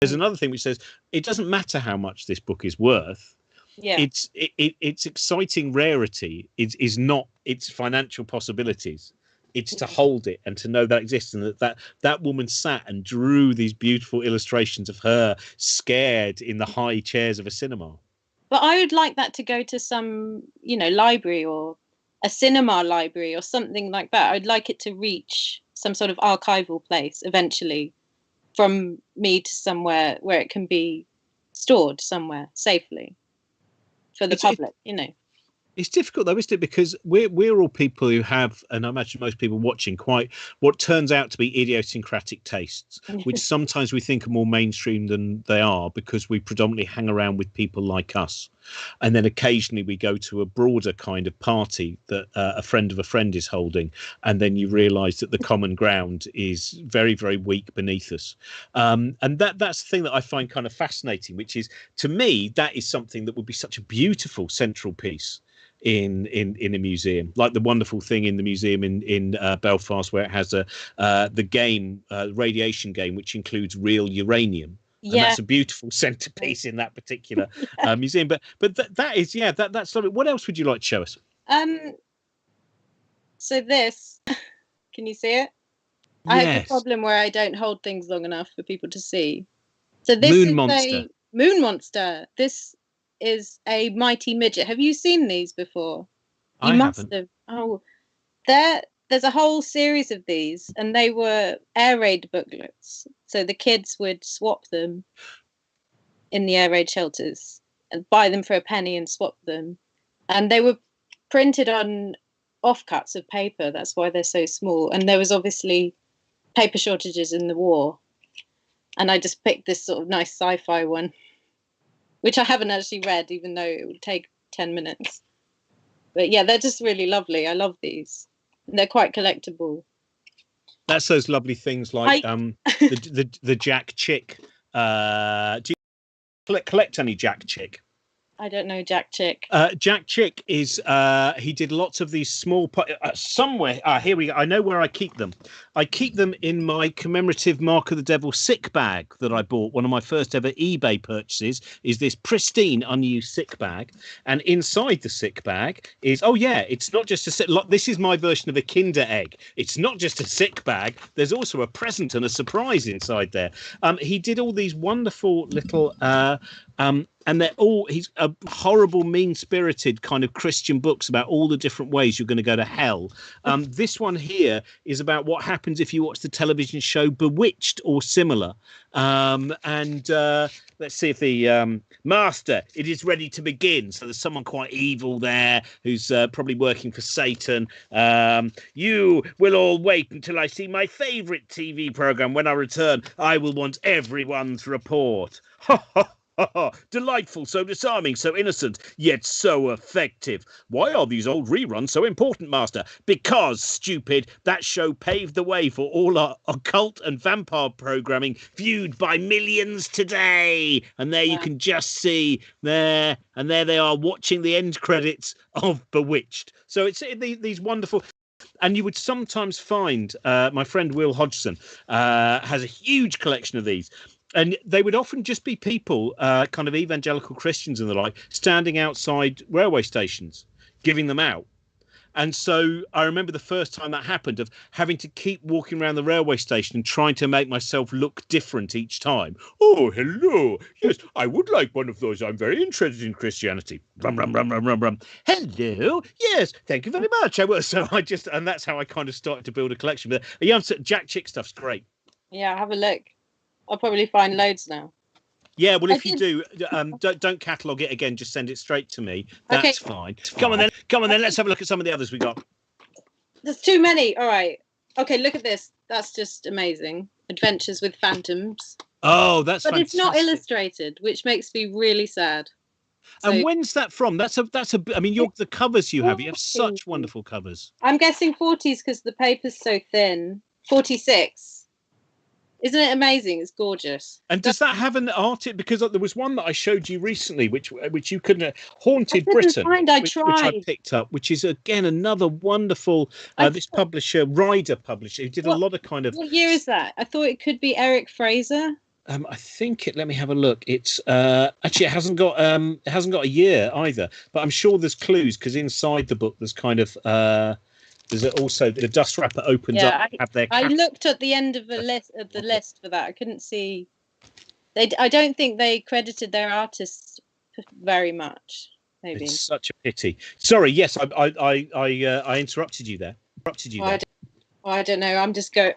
There's another thing which says it doesn't matter how much this book is worth. Yeah. It's exciting rarity is not its financial possibilities. It's to hold it and to know that exists, and that woman sat and drew these beautiful illustrations of her scared in the high chairs of a cinema. But I would like that to go to some, library or a cinema library or something like that. I'd like it to reach some sort of archival place eventually, from me to somewhere where it can be stored somewhere safely for the public, It's difficult though, isn't it? Because we're all people who have, and I imagine most people watching, quite what turns out to be idiosyncratic tastes, which sometimes we think are more mainstream than they are because we predominantly hang around with people like us. And then occasionally we go to a broader kind of party that a friend of a friend is holding. And then you realise that the common ground is very, very weak beneath us. And that's the thing that I find kind of fascinating, which is, to me, that is something that would be such a beautiful central piece in a museum, like the wonderful thing in the museum in Belfast, where it has the game, radiation game, which includes real uranium. And that's a beautiful centerpiece in that particular museum. But that's lovely. What else would you like to show us? So this, can you see it? Yes. I have a problem where I don't hold things long enough for people to see. So this is a moon monster. This is a mighty midget. Have you seen these before? You must have. Oh, there's a whole series of these, and they were air raid booklets. So the kids would swap them in the air raid shelters and buy them for a penny and swap them. And they were printed on offcuts of paper. That's why they're so small. And there was obviously paper shortages in the war. And I just picked this sort of nice sci-fi one, which I haven't actually read, even though it would take 10 minutes. But yeah, they're just really lovely. I love these. And they're quite collectible. That's those lovely things like the Jack Chick. Do you collect any Jack Chick? I don't know Jack Chick. Jack Chick is he did lots of these small somewhere. Here we go. I know where I keep them. I keep them in my commemorative Mark of the Devil sick bag that I bought. One of my first ever eBay purchases is this pristine unused sick bag, and inside the sick bag is it's not just this is my version of a Kinder Egg. It's not just a sick bag. There's also a present and a surprise inside there. He did all these wonderful little and he's a horrible, mean-spirited kind of Christian books about all the different ways you're going to go to hell. This one here is about what happens if you watch the television show Bewitched or similar. Let's see if the master, it is ready to begin. So there's someone quite evil there who's probably working for Satan. You will all wait until I see my favourite TV programme. When I return, I will want everyone's report. Ha ha! Delightful, so disarming, so innocent, yet so effective. Why are these old reruns so important, Master? Because, stupid, that show paved the way for all our occult and vampire programming viewed by millions today. And there you can just see there, and there they are watching the end credits of Bewitched. So it's these wonderful... And you would sometimes find, my friend Will Hodgson has a huge collection of these. And they would often just be people, kind of evangelical Christians and the like, standing outside railway stations, giving them out. And so I remember the first time that happened, of having to keep walking around the railway station and trying to make myself look different each time. Oh, hello. Yes, I would like one of those. I'm very interested in Christianity. Rum, rum, rum, rum, rum, rum. Hello. Yes, thank you very much. I will. So and that's how I kind of started to build a collection. But Jack Chick stuff's great. Yeah, have a look. I'll probably find loads now. Yeah, well, if you do, don't catalogue it again. Just send it straight to me. That's fine. Come on then. Let's have a look at some of the others we got. There's too many. All right. Okay, look at this. That's just amazing. Adventures with Phantoms. Oh, that's fantastic. But it's not illustrated, which makes me really sad. So, and when's that from? I mean, the covers you have such wonderful covers. I'm guessing 40s because the paper's so thin. 46. Isn't it amazing? It's gorgeous. And does that have an artist? Because there was one that I showed you recently, which you couldn't. Haunted Britain, which I picked up, which is again another wonderful. This publisher, Ryder Publisher, who did a lot of kind of. What year is that? I thought it could be Eric Fraser. I think it. Let me have a look. It's actually it hasn't got a year either, but I'm sure there's clues because inside the book there's kind of. There's also the dust wrapper opens up. I looked at the end of the list for that. I couldn't see. I don't think they credited their artists very much. Maybe it's such a pity. Sorry. Yes, I interrupted you there. I don't know. I'm just going.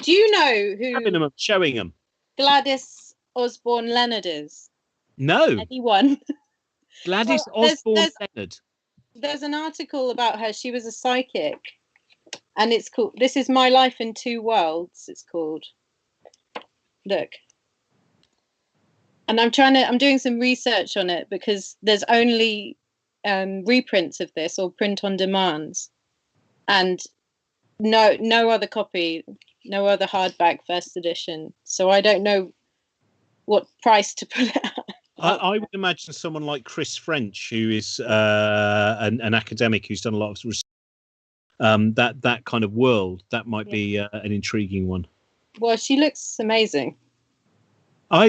Do you know who? Having them, showing them. Gladys Osborne Leonard is. No. Anyone? Gladys Osborne Leonard. There's an article about her. She was a psychic, and it's called "This Is My Life in Two Worlds." It's called. Look, and I'm doing some research on it because there's only reprints of this or print on demands, and no other copy, no other hardback first edition. So I don't know what price to put it at. I would imagine someone like Chris French, who is an academic who's done a lot of research, that kind of world, that might be an intriguing one. Well, she looks amazing. I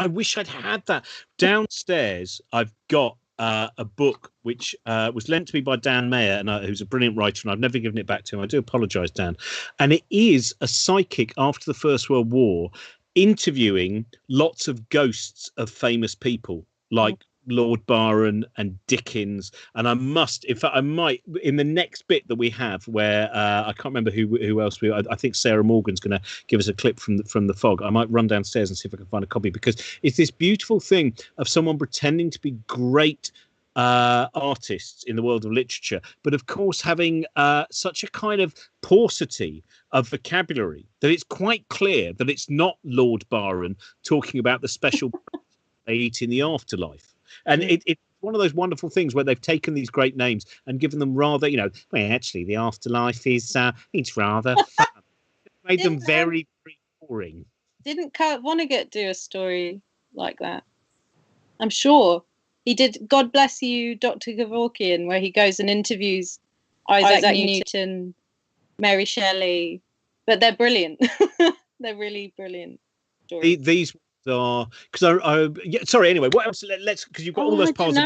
wish I'd had that. Downstairs, I've got a book which was lent to me by Dan Mayer, and who's a brilliant writer, and I've never given it back to him. I do apologise, Dan. And it is a psychic after the First World War, interviewing lots of ghosts of famous people like Lord Byron and Dickens. And I might, in the next bit that we have, where I can't remember who else I think Sarah Morgan's going to give us a clip from the Fog. I might run downstairs and see if I can find a copy, because it's this beautiful thing of someone pretending to be great artists in the world of literature, but of course having such a kind of paucity of vocabulary that it's quite clear that it's not Lord Byron talking about the special they eat in the afterlife. And it's one of those wonderful things where they've taken these great names and given them rather, well, actually the afterlife is it's rather fun. Made them very, very boring. Didn't Kurt Vonnegut do a story like that? I'm sure he did. God Bless You, Dr. Kevorkian, where he goes and interviews Isaac Newton, Mary Shelley, but they're brilliant. They're really brilliant stories. These are because sorry. Anyway, what else? Let's because you've got all those piles.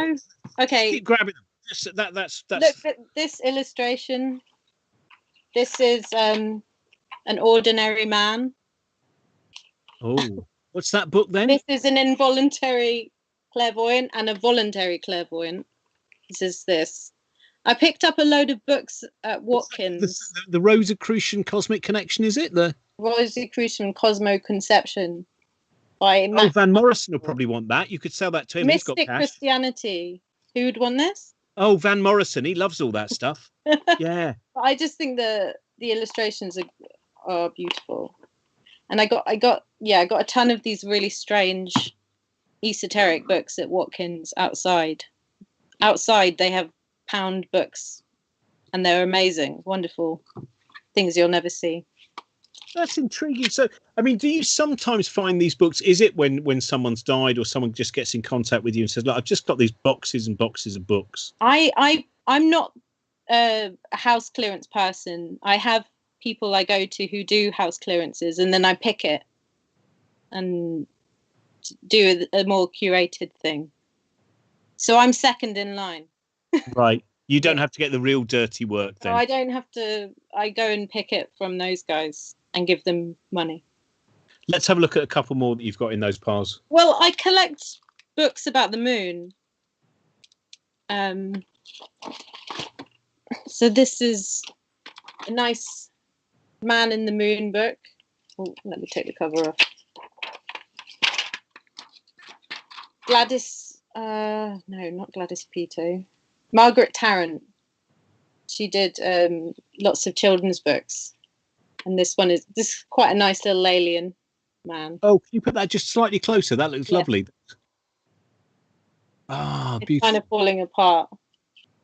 Okay, keep grabbing them. That's. Look at this illustration. This is an ordinary man. Oh, what's that book then? This is an involuntary clairvoyant and a voluntary clairvoyant. This is this. I picked up a load of books at Watkins. The Rosicrucian Cosmic Connection, is it? The Rosicrucian Cosmo Conception by Van Morrison will probably want that. You could sell that to him. Mystic He's got cash. Christianity. Who would want this? Oh, Van Morrison. He loves all that stuff. Yeah. I just think the illustrations are beautiful. And I got a ton of these really strange esoteric books at Watkins outside. Outside they have pound books, and they're amazing, wonderful things you'll never see. That's intriguing. So, I mean, do you sometimes find these books? Is it when someone's died or someone just gets in contact with you and says, "Look, I've just got these boxes and boxes of books"? I'm not a house clearance person. I have people I go to who do house clearances, and then I pick it and do a more curated thing. So I'm second in line. Right. You don't have to get the real dirty work then. No, I don't have to. I go and pick it from those guys and give them money. Let's have a look at a couple more that you've got in those piles. Well, I collect books about the moon. So this is a nice Man in the Moon book. Oh, let me take the cover off. Gladys, no, not Gladys Pito. Margaret Tarrant. She did lots of children's books. And this is quite a nice little alien man. Oh, can you put that just slightly closer? That looks lovely. Ah, it's beautiful. Kind of falling apart.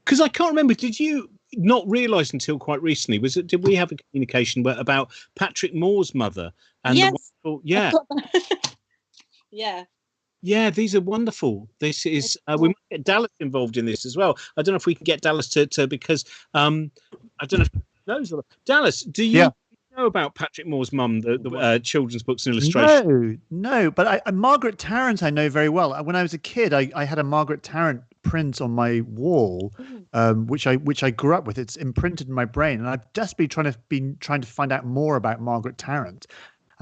Because I can't remember, did you not realise until quite recently, did we have a communication about Patrick Moore's mother? And yes, wonderful. Yeah. Yeah. Yeah, these are wonderful. This is we might get Dallas involved in this as well. I don't know if we can get Dallas to because I don't know if he knows. Dallas, do you know about Patrick Moore's mum, the children's books and illustrations? No, but Margaret Tarrant I know very well. When I was a kid, I had a Margaret Tarrant print on my wall, which I grew up with. It's imprinted in my brain, and I've just been trying to find out more about Margaret Tarrant.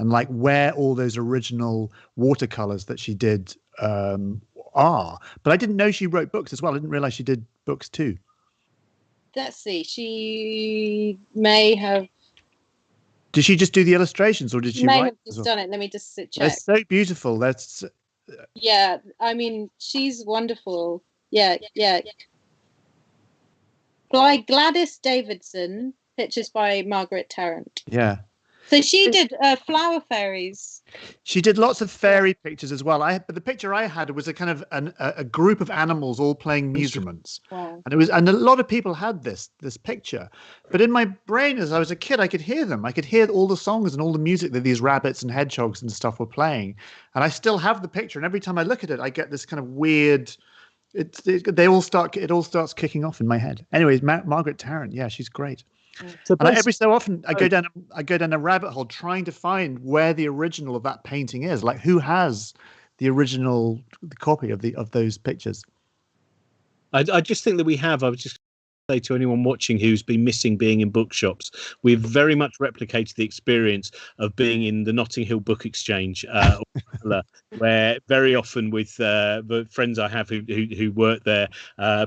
And like where all those original watercolors that she did are. But I didn't know she wrote books as well. I didn't realize she did books too. Let's see. She may have. Did she just do the illustrations, or did she may write have just done it? Let me just check. They're so beautiful. That's. Yeah, I mean, she's wonderful. Yeah. By Gladys Davidson, pictures by Margaret Tarrant. Yeah. So she did flower fairies. She did lots of fairy pictures as well. But the picture I had was a kind of a group of animals all playing instruments. Wow. And a lot of people had this picture. But in my brain, as I was a kid, I could hear them. I could hear all the songs and all the music that these rabbits and hedgehogs and stuff were playing. And I still have the picture. And every time I look at it, I get this kind of weird. It all starts kicking off in my head. Anyways, Margaret Tarrant, yeah, she's great. So every so often I go down a rabbit hole trying to find where the original of that painting is. Like who has the original copy of those pictures? I just think that we have. I was just say to anyone watching who's been missing being in bookshops, we've very much replicated the experience of being in the Notting Hill Book Exchange, where very often with the friends I have who work there,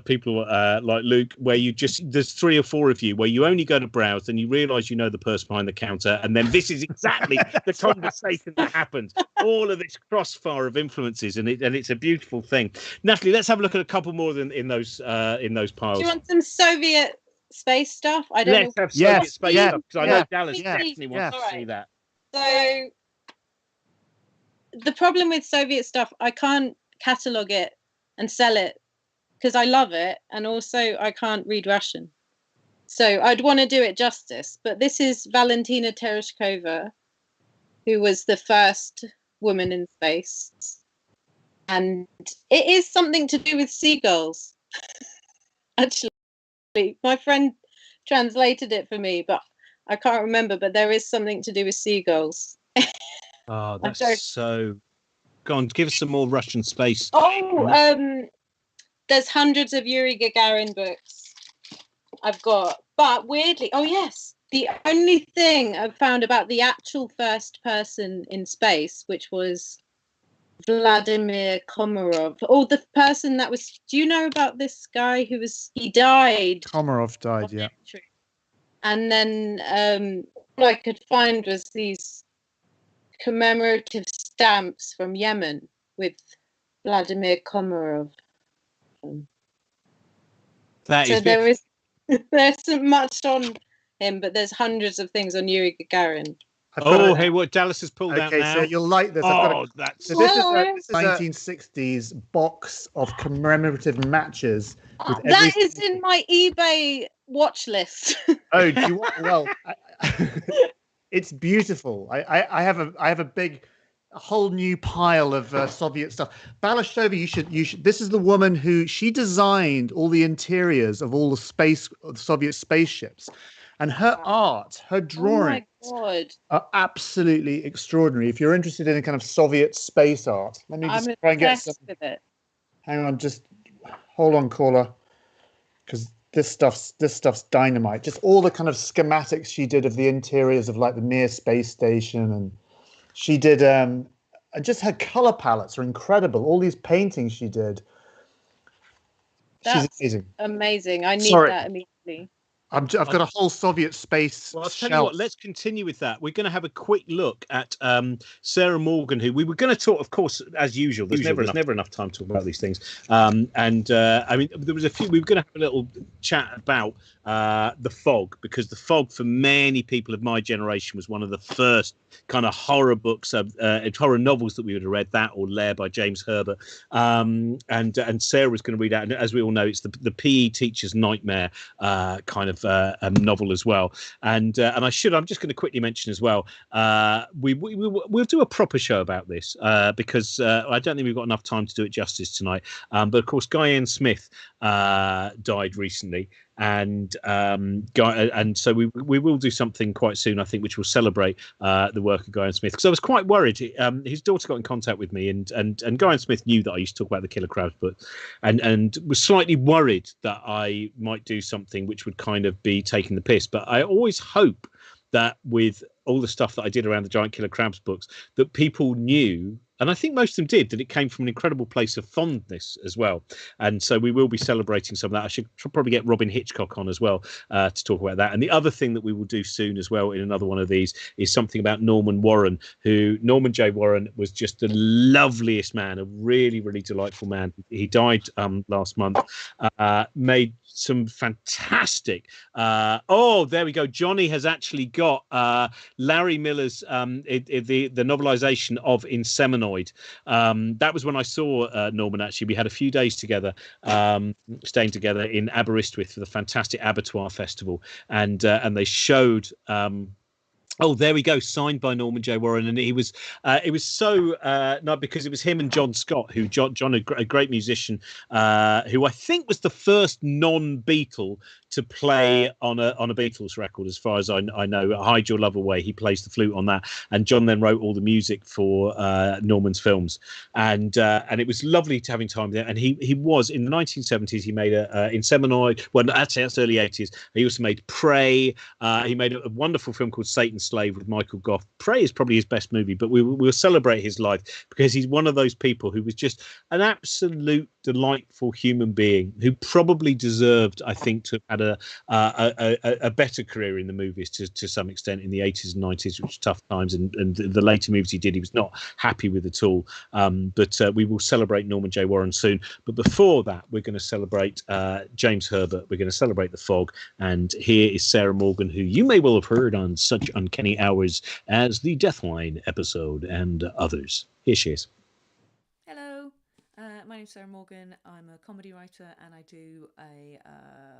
people like Luke, where there's 3 or 4 of you where you only go to browse, then you realise you know the person behind the counter, and then this is exactly the conversation that happens. All of this crossfire of influences, and it's a beautiful thing. Natalie, let's have a look at a couple more in those piles. Do you want some Soviet space stuff? I don't know. Let's have Soviet space stuff, because I know Dallas definitely wants to see that. So the problem with Soviet stuff, I can't catalogue it and sell it because I love it, and also I can't read Russian. So I'd want to do it justice. But this is Valentina Tereshkova, who was the first woman in space. And it is something to do with seagulls. Actually, my friend translated it for me, but I can't remember. But there is something to do with seagulls. Oh, that's so. Go on, give us some more Russian space. Oh, there's hundreds of Yuri Gagarin books I've got, but weirdly, oh yes, the only thing I've found about the actual first person in space, which was Vladimir Komarov. Oh, the person that was. Do you know about this guy he died? Komarov died, yeah. And then all I could find was these commemorative stamps from Yemen with Vladimir Komarov. There's not much on him, but there's hundreds of things on Yuri Gagarin. Hey, what Dallas has pulled out now. Okay, so you'll like this. This is a 1960s box of commemorative matches. That is in my eBay watch list. Oh, do you want? Well, it's beautiful. I have a whole new pile of Soviet stuff. Balashova, you should. This is the woman who she designed all the interiors of all the Soviet spaceships. And her art, her drawings are absolutely extraordinary. If you're interested in a kind of Soviet space art, let me just try and get some. With it. Hang on, just hold on, caller, because this stuff's dynamite. Just all the kind of schematics she did of the interiors of like the Mir space station, and she did. Just her color palettes are incredible. All these paintings she did. That's she's amazing. Amazing. I need that immediately. I've got a whole Soviet space. Well, I'll tell you what, let's continue with that. We're going to have a quick look at Sarah Morgan, who we were going to talk, of course, as usual. There's never enough time to talk about these things. I mean, there was a few. We were going to have a little chat about The Fog, because The Fog, for many people of my generation, was one of the first kind of horror books, horror novels that we would have read. That or Lair by James Herbert. And Sarah was going to read out, and as we all know, it's the PE teacher's nightmare kind of novel as well. And I'm just going to quickly mention as well, we'll do a proper show about this because I don't think we've got enough time to do it justice tonight. But of course, Guy N. Smith died recently. And so we will do something quite soon, I think, which will celebrate the work of Guy N. Smith. Because I was quite worried. His daughter got in contact with me, and Guy N. Smith knew that I used to talk about the Killer Crabs book, and was slightly worried that I might do something which would kind of be taking the piss. But I always hope that with all the stuff that I did around the Giant Killer Crabs books, that people knew, and I think most of them did, that it came from an incredible place of fondness as well. And so we will be celebrating some of that. I should probably get Robin Hitchcock on as well to talk about that. And the other thing that we will do soon as well in another one of these is something about Norman Warren, who Norman J. Warren was just the loveliest man, a really, really delightful man. He died last month, made some fantastic there we go. Johnny has actually got Larry Miller's the novelization of Inseminoid. That was when I saw Norman. Actually, we had a few days together, staying together in Aberystwyth for the fantastic Abattoir Festival, and they showed oh, there we go. Signed by Norman J. Warren, and it was so no, because it was him and John Scott, who John a great musician, who I think was the first non-Beatle to play on a Beatles record, as far as I know. Hide Your Love Away, he plays the flute on that, and John then wrote all the music for Norman's films, and it was lovely to having time there. And he was in the 1970s. He made Inseminoid. Well, actually that's early 80s. He also made Prey. He made a wonderful film called Satan's Slave with Michael Gough. Prey is probably his best movie, but we'll celebrate his life because he's one of those people who was just an absolute delightful human being who probably deserved, I think, to have had a better career in the movies to some extent in the 80s and 90s, which were tough times, and the later movies he did, he was not happy with at all. But we will celebrate Norman J. Warren soon. But before that, we're going to celebrate James Herbert. We're going to celebrate The Fog. And here is Sarah Morgan, who you may well have heard on such uncanny hours as the Deathline episode and others. Here she is. Hello, my name's Sarah Morgan. I'm a comedy writer and I do a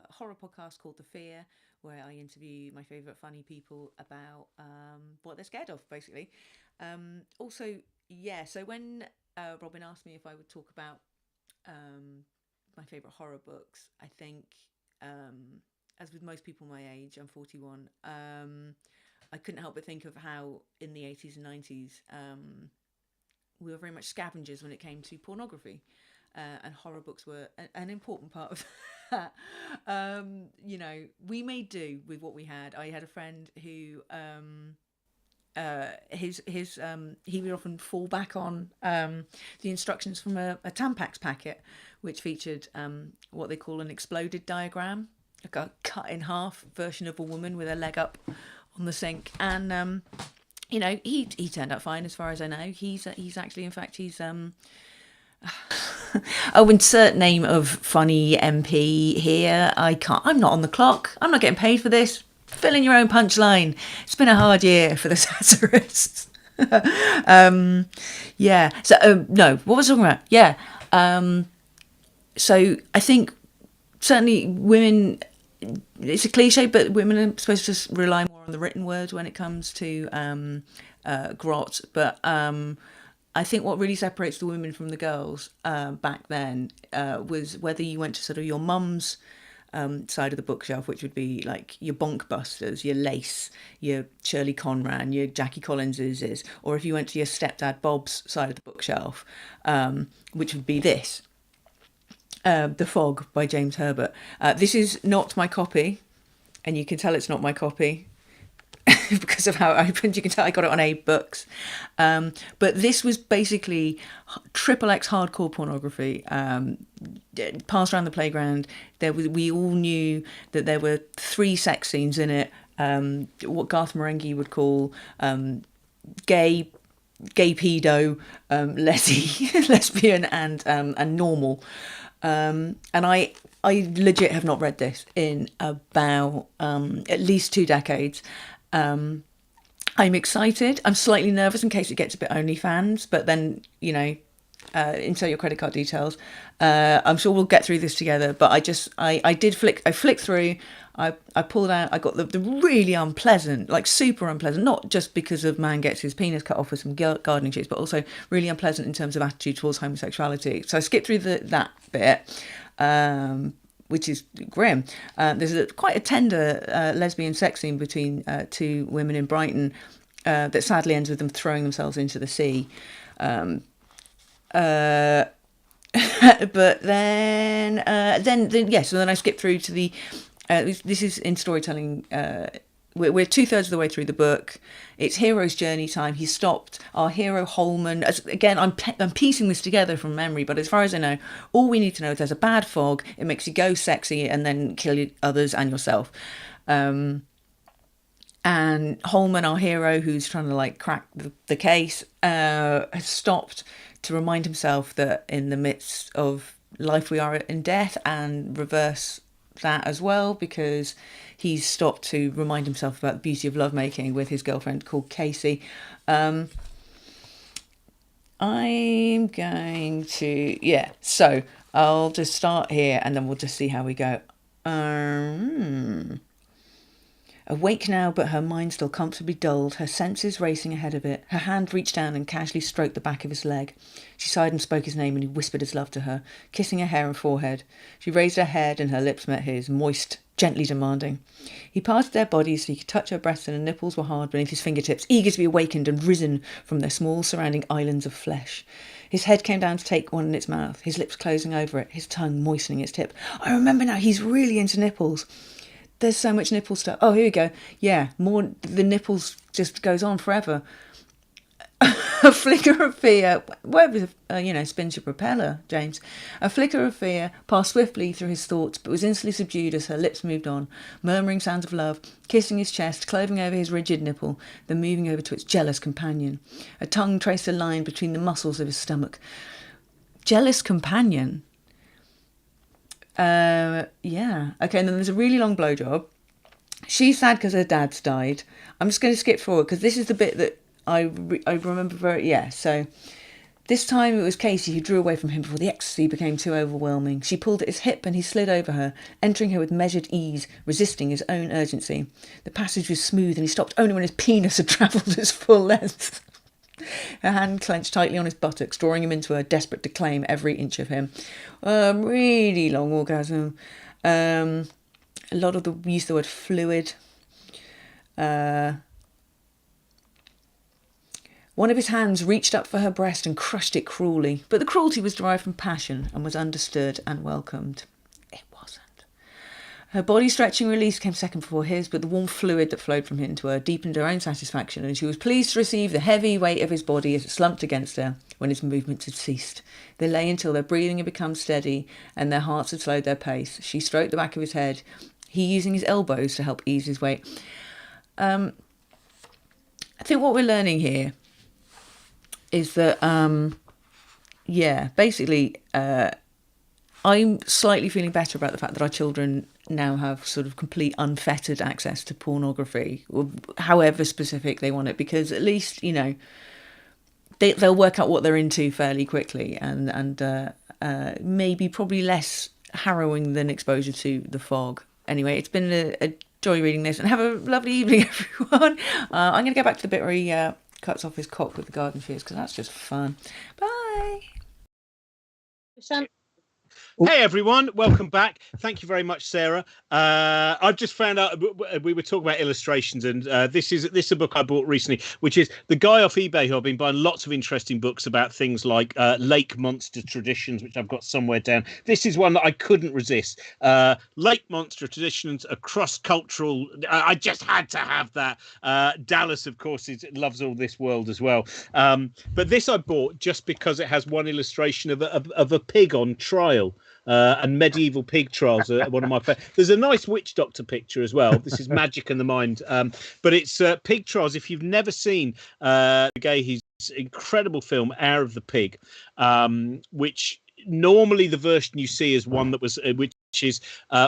horror podcast called The Fear, where I interview my favourite funny people about what they're scared of, basically. So when Robin asked me if I would talk about my favourite horror books, I think, as with most people my age, I'm 41, I couldn't help but think of how in the 80s and 90s we were very much scavengers when it came to pornography, and horror books were an important part of that. We made do with what we had. I had a friend who he would often fall back on the instructions from a Tampax packet, which featured what they call an exploded diagram, like a cut in half version of a woman with her leg up on the sink. And he turned out fine as far as I know. He's actually, in fact, he's insert name of funny MP here. I'm not on the clock. I'm not getting paid for this. Fill in your own punchline. It's been a hard year for the satirists. No, what was I talking about? Yeah. So I think certainly women, it's a cliche, but women are supposed to rely more on the written word when it comes to grot. But I think what really separates the women from the girls back then was whether you went to sort of your mum's side of the bookshelf, which would be like your Bonkbusters, your Lace, your Shirley Conran, your Jackie Collinses, or if you went to your stepdad Bob's side of the bookshelf, which would be this. The Fog by James Herbert. This is not my copy, and you can tell it's not my copy because of how it opened. You can tell I got it on Abe Books. But this was basically XXX hardcore pornography, passed around the playground. We all knew that there were 3 sex scenes in it, what Garth Marenghi would call gay pedo, lesbian, and normal. And I legit have not read this in about at least 2 decades. I'm excited. I'm slightly nervous in case it gets a bit OnlyFans, but then, insert your credit card details. I'm sure we'll get through this together, but I flicked through. I pulled out. I got the really unpleasant, like super unpleasant, not just because of man gets his penis cut off with some gardening shears, but also really unpleasant in terms of attitude towards homosexuality. So I skipped through that bit, which is grim. There's quite a tender lesbian sex scene between two women in Brighton that sadly ends with them throwing themselves into the sea. But then I skipped through to the. This is in storytelling. We're 2/3 of the way through the book. It's hero's journey time. He stopped. Our hero Holman. Again, I'm piecing this together from memory, but as far as I know, all we need to know is there's a bad fog. It makes you go sexy and then kill others and yourself. And Holman, our hero, who's trying to like crack the case, has stopped to remind himself that in the midst of life we are in death, and reverse that as well, because he's stopped to remind himself about the beauty of lovemaking with his girlfriend called Casey. I'm going to, so I'll just start here and then we'll just see how we go. Awake now, but her mind still comfortably dulled, her senses racing ahead of it. Her hand reached down and casually stroked the back of his leg. She sighed and spoke his name, and he whispered his love to her, kissing her hair and forehead. She raised her head and her lips met his, moist, gently demanding. He parted their bodies so he could touch her breasts, and her nipples were hard beneath his fingertips, eager to be awakened and risen from their small surrounding islands of flesh. His head came down to take one in its mouth, his lips closing over it, his tongue moistening its tip. I remember now, he's really into nipples. There's so much nipple stuff. Oh, here we go. Yeah, more. The nipples just goes on forever. A flicker of fear. Whatever, spins your propeller, James. A flicker of fear passed swiftly through his thoughts, but was instantly subdued as her lips moved on, murmuring sounds of love, kissing his chest, cloving over his rigid nipple, then moving over to its jealous companion. A tongue traced a line between the muscles of his stomach. Jealous companion? Okay, and then there's a really long blowjob. She's sad because her dad's died. I'm just going to skip forward because this is the bit that I remember very. So this time it was Casey who drew away from him before the ecstasy became too overwhelming. She pulled at his hip and he slid over her, entering her with measured ease, resisting his own urgency. The passage was smooth and he stopped only when his penis had travelled its full length. Her hand clenched tightly on his buttocks, drawing him into her, desperate to claim every inch of him. Really long orgasm. A lot of the use of the word fluid. One of his hands reached up for her breast and crushed it cruelly, but the cruelty was derived from passion and was understood and welcomed. It wasn't. Her body stretching release came second before his, but the warm fluid that flowed from him to her deepened her own satisfaction, and she was pleased to receive the heavy weight of his body as it slumped against her when his movements had ceased. They lay until their breathing had become steady and their hearts had slowed their pace. She stroked the back of his head, he using his elbows to help ease his weight. I think what we're learning here is that, basically, I'm slightly feeling better about the fact that our children now have sort of complete unfettered access to pornography, or however specific they want it, because at least, they'll work out what they're into fairly quickly, and maybe probably less harrowing than exposure to the fog. Anyway, it's been a joy reading this, and have a lovely evening, everyone. I'm going to go back to the bit where he cuts off his cock with the garden shears, because that's just fun. Bye. Hey everyone, welcome back. Thank you very much, Sarah. I've just found out we were talking about illustrations, and this is a book I bought recently, which is the guy off eBay who I've been buying lots of interesting books about things like lake monster traditions, which I've got somewhere down. This is one that I couldn't resist. Lake monster traditions, a cross-cultural. I just had to have that. Dallas, of course, loves all this world as well. But this I bought just because it has one illustration of a pig on trial. And medieval pig trials are one of my favorites. There's a nice witch doctor picture as well. This is Magic in the Mind, but it's pig trials. If you've never seen his incredible film Hour of the Pig, which normally the version you see is one that was which is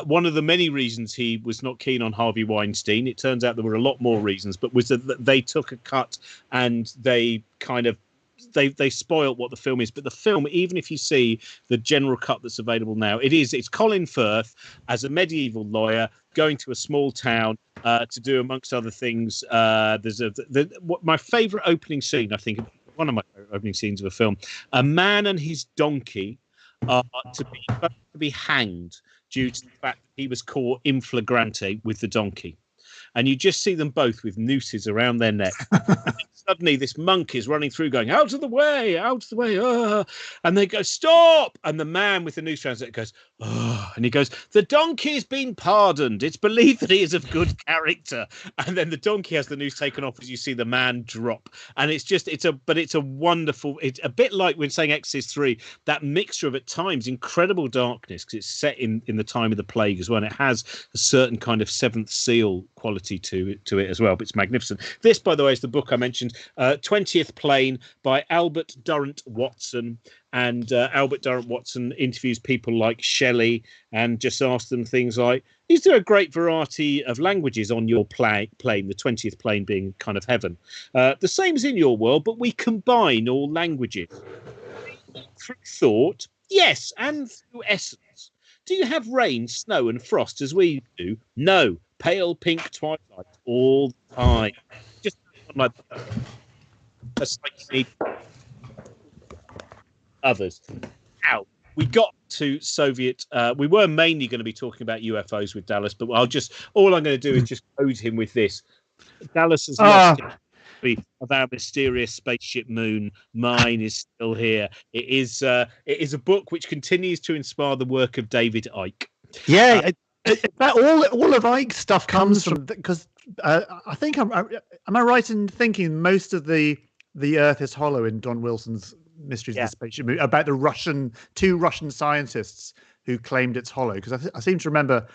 one of the many reasons he was not keen on Harvey Weinstein. It turns out there were a lot more reasons, but was that they took a cut and they kind of they spoiled what the film is. But the film, even if you see the general cut that's available now, it's Colin Firth as a medieval lawyer going to a small town to do, amongst other things, my favourite opening scene, I think, one of my favourite opening scenes of a film, a man and his donkey are to be hanged due to the fact that he was caught in flagrante with the donkey. And you just see them both with nooses around their neck. Suddenly, this monk is running through, going, out of the way, and they go, stop! And the man with the noose around his neck goes, oh, and he goes, the donkey's been pardoned. It's believed that he is of good character. And then the donkey has the noose taken off as you see the man drop. And it's a wonderful, it's a bit like when saying Exorcist 3, that mixture of at times incredible darkness, because it's set in the time of the plague as well. And it has a certain kind of Seventh Seal quality to it as well. But it's magnificent. This, by the way, is the book I mentioned, 20th Plane by Albert Durrant Watson. And Albert Durrant Watson interviews people like Shelley and just asks them things like, is there a great variety of languages on your plane, the 20th plane being kind of heaven? The same as in your world, but we combine all languages. Through thought, yes, and through essence. Do you have rain, snow and frost as we do? No. Pale pink twilight all the time. Just like that's like you need others. Now, we got to Soviet. We were mainly going to be talking about UFOs with Dallas, but all I'm going to do is just code him with this. Dallas has lost it of our mysterious spaceship moon. Mine is still here. It is a book which continues to inspire the work of David Icke. Yeah. All of Ike's stuff comes from, because I think am I right in thinking most of the Earth is hollow in Don Wilson's Mysteries of the Spaceship Moon, about the two Russian scientists who claimed it's hollow? Because I seem to remember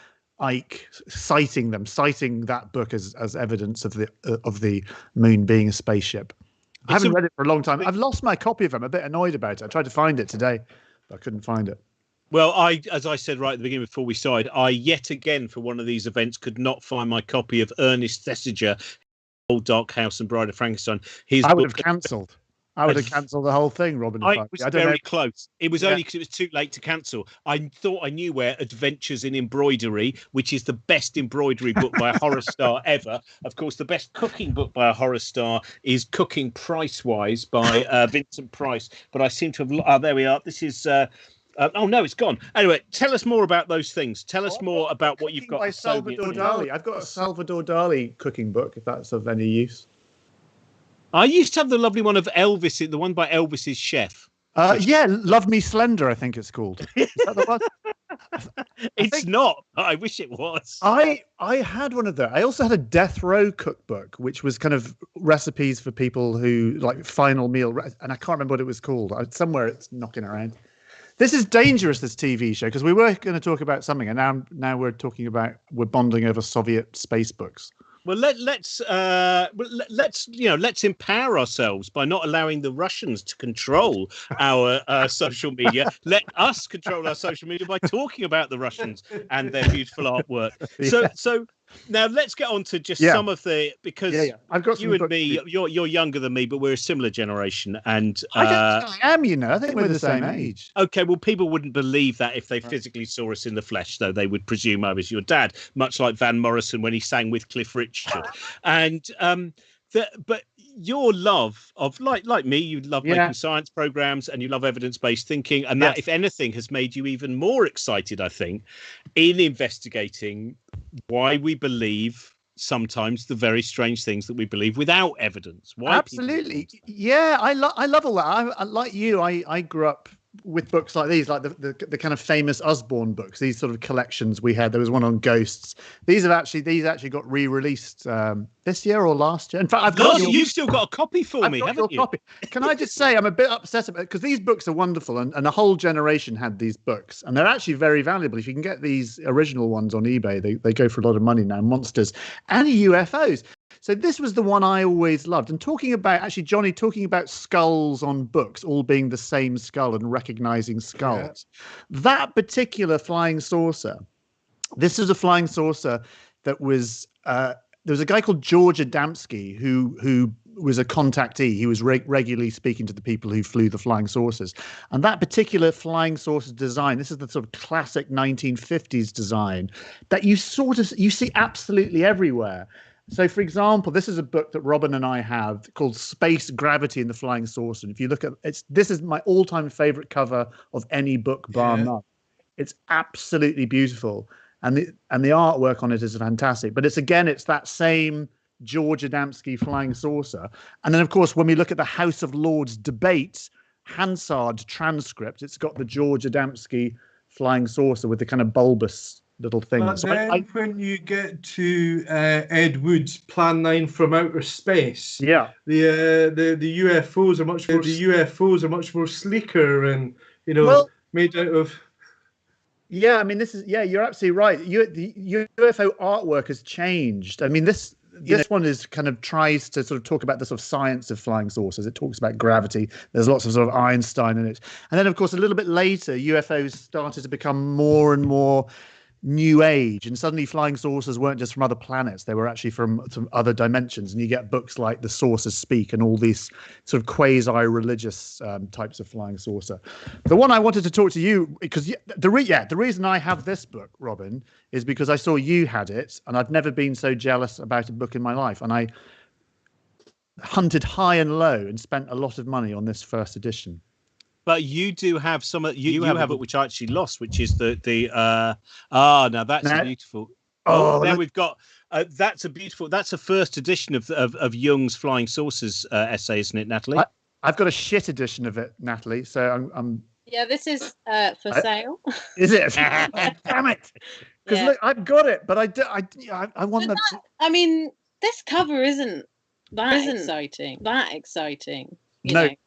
Icke citing that book as evidence of the moon being a spaceship. I haven't read it for a long time. I've lost my copy of it. I'm a bit annoyed about it. I tried to find it today, but I couldn't find it. Well, as I said right at the beginning before we started, I yet again for one of these events could not find my copy of Ernest Thesiger, Old Dark House and Bride of Frankenstein. I would have cancelled. I would have cancelled the whole thing, Robin. I was very close. It was only because it was too late to cancel. I thought I knew where Adventures in Embroidery, which is the best embroidery book by a horror star ever. Of course, the best cooking book by a horror star is Cooking Price-Wise by Vincent Price. But I seem to have... there we are. This is... oh no, it's gone. Anyway, tell us more about those things. Tell us more about what you've got. By Salvador Dali. I've got a Salvador Dali cooking book, if that's of any use. I used to have the lovely one of Elvis, the one by Elvis's chef. Love Me Slender, I think it's called. Is that the one? It's not. I wish it was. I had one of those. I also had a Death Row cookbook, which was kind of recipes for people who like final meal, and I can't remember what it was called. Somewhere it's knocking around. This is dangerous, this TV show, because we were going to talk about something, and now we're bonding over Soviet space books. Well, let's empower ourselves by not allowing the Russians to control our social media. Let us control our social media by talking about the Russians and their beautiful artwork. So now let's get on to just some of the, because I've got you and me. You're younger than me, but we're a similar generation. And I don't think I am. I think we're the same age. Okay, well, people wouldn't believe that if they physically saw us in the flesh, though. They would presume I was your dad, much like Van Morrison when he sang with Cliff Richard. And but your love of like me, you love making science programs and you love evidence-based thinking, and that, if anything, has made you even more excited, I think, in investigating why we believe sometimes the very strange things that we believe without evidence. Why? Absolutely. I love all that. I like you. I grew up with books like these, like the kind of famous Usborne books, these sort of collections we had. There was one on ghosts. These actually got re-released this year or last year. In fact, you've still got a copy for me, haven't you? Copy. Can I just say I'm a bit upset about it, because these books are wonderful, and a whole generation had these books, and they're actually very valuable. If you can get these original ones on eBay, they go for a lot of money now. Monsters and UFOs. So this was the one I always loved. And talking about skulls on books, all being the same skull and recognizing skulls. Yeah. That particular flying saucer, this is a flying saucer that was, there was a guy called George Adamski who was a contactee. He was regularly speaking to the people who flew the flying saucers. And that particular flying saucer design, this is the sort of classic 1950s design that you see absolutely everywhere. So, for example, this is a book that Robin and I have called Space, Gravity and the Flying Saucer. And if you look at this is my all-time favorite cover of any book, bar none. It's absolutely beautiful. And the artwork on it is fantastic. But it's that same George Adamski flying saucer. And then, of course, when we look at the House of Lords debate Hansard transcript, it's got the George Adamski flying saucer with the kind of bulbous little thing. But so then when you get to Ed Wood's Plan 9 from Outer Space, the UFOs are much more sleeker and made out of. Yeah, I mean, you're absolutely right. The UFO artwork has changed. I mean, this one is kind of tries to sort of talk about the sort of science of flying saucers. It talks about gravity. There's lots of sort of Einstein in it. And then, of course, a little bit later, UFOs started to become more and more new age, and suddenly flying saucers weren't just from other planets, they were actually from some other dimensions, and you get books like The Saucers Speak and all these sort of quasi-religious types of flying saucer. The one I wanted to talk to you, because the reason I have this book, Robin, is because I saw you had it, and I've never been so jealous about a book in my life, and I hunted high and low and spent a lot of money on this first edition. But you do have you have a book which I actually lost, which is now that's beautiful. Now we've got that's a first edition of Jung's Flying Saucers essay, isn't it, Natalie? I've got a shit edition of it, Natalie. So I'm yeah, this is for sale. Is it? Damn it! Because look, I've got it, but I want that. I mean, this cover isn't exciting.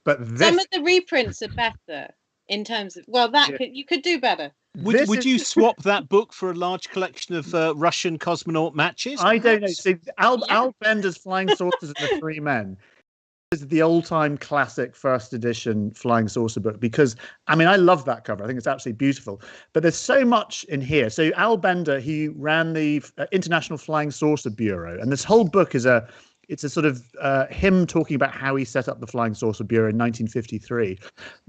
But some of the reprints are better in terms of you could do better. Would you swap that book for a large collection of Russian cosmonaut matches? I don't know. See, Al Bender's Flying Saucers and the Three Men is the old-time classic first edition flying saucer book, because I mean I love that cover. I think it's absolutely beautiful. But there's so much in here. So Al Bender, he ran the International Flying Saucer Bureau, and this whole book is it's a sort of him talking about how he set up the Flying Saucer Bureau in 1953.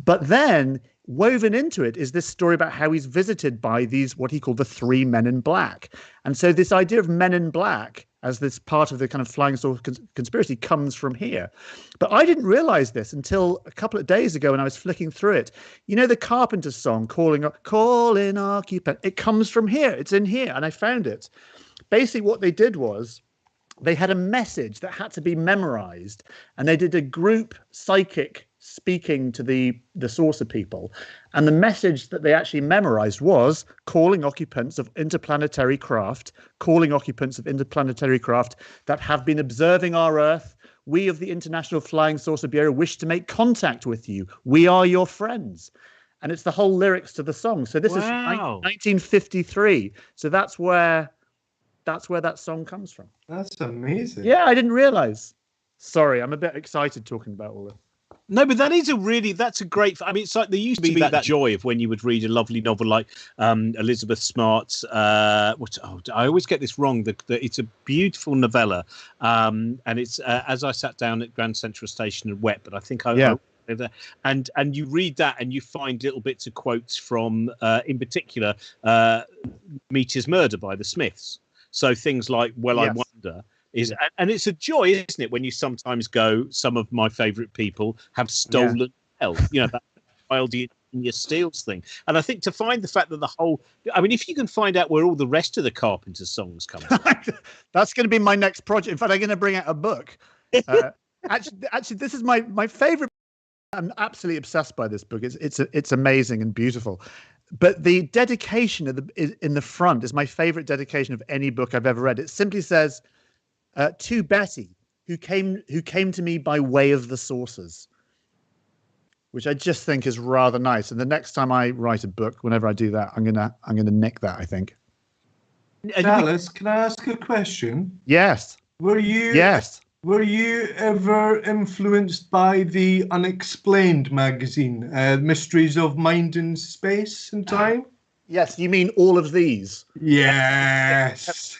But then woven into it is this story about how he's visited by these, what he called the three men in black. And so this idea of men in black as this part of the kind of flying saucer conspiracy comes from here. But I didn't realize this until a couple of days ago when I was flicking through it. You know, the Carpenters song, Calling Occupant, it comes from here. It's in here. And I found it. Basically what they did was, they had a message that had to be memorized, and they did a group psychic speaking to the saucer people. And the message that they actually memorized was calling occupants of interplanetary craft that have been observing our Earth. We of the International Flying Saucer Bureau wish to make contact with you. We are your friends. And it's the whole lyrics to the song. So this is 1953. So that's where that song comes from. That's amazing. Yeah, I didn't realize. Sorry, I'm a bit excited talking about all this. No, but that's a great. I mean, it's like there used to be that joy of when you would read a lovely novel like Elizabeth Smart's. I always get this wrong. It's a beautiful novella, and it's As I Sat Down at Grand Central Station and Wept. But I think and you read that and you find little bits of quotes from, in particular, Meteor's Murder by the Smiths. So things like I Wonder is, and it's a joy, isn't it, when you sometimes go, some of my favourite people have stolen health, that wild Ingenious Steels thing. And I think to find the fact that if you can find out where all the rest of the Carpenters songs come from. That's going to be my next project. In fact, I'm going to bring out a book. Actually, this is my favourite. I'm absolutely obsessed by this book. It's amazing and beautiful. But the dedication in the front is my favorite dedication of any book I've ever read. It simply says, to Betty, who came to me by way of the saucers, which I just think is rather nice. And the next time I write a book, whenever I do that, I'm gonna nick that, I think. Dallas, can I ask a question? Yes. Were you ever influenced by the Unexplained magazine, Mysteries of Mind and Space and Time? Yes, you mean all of these? Yes.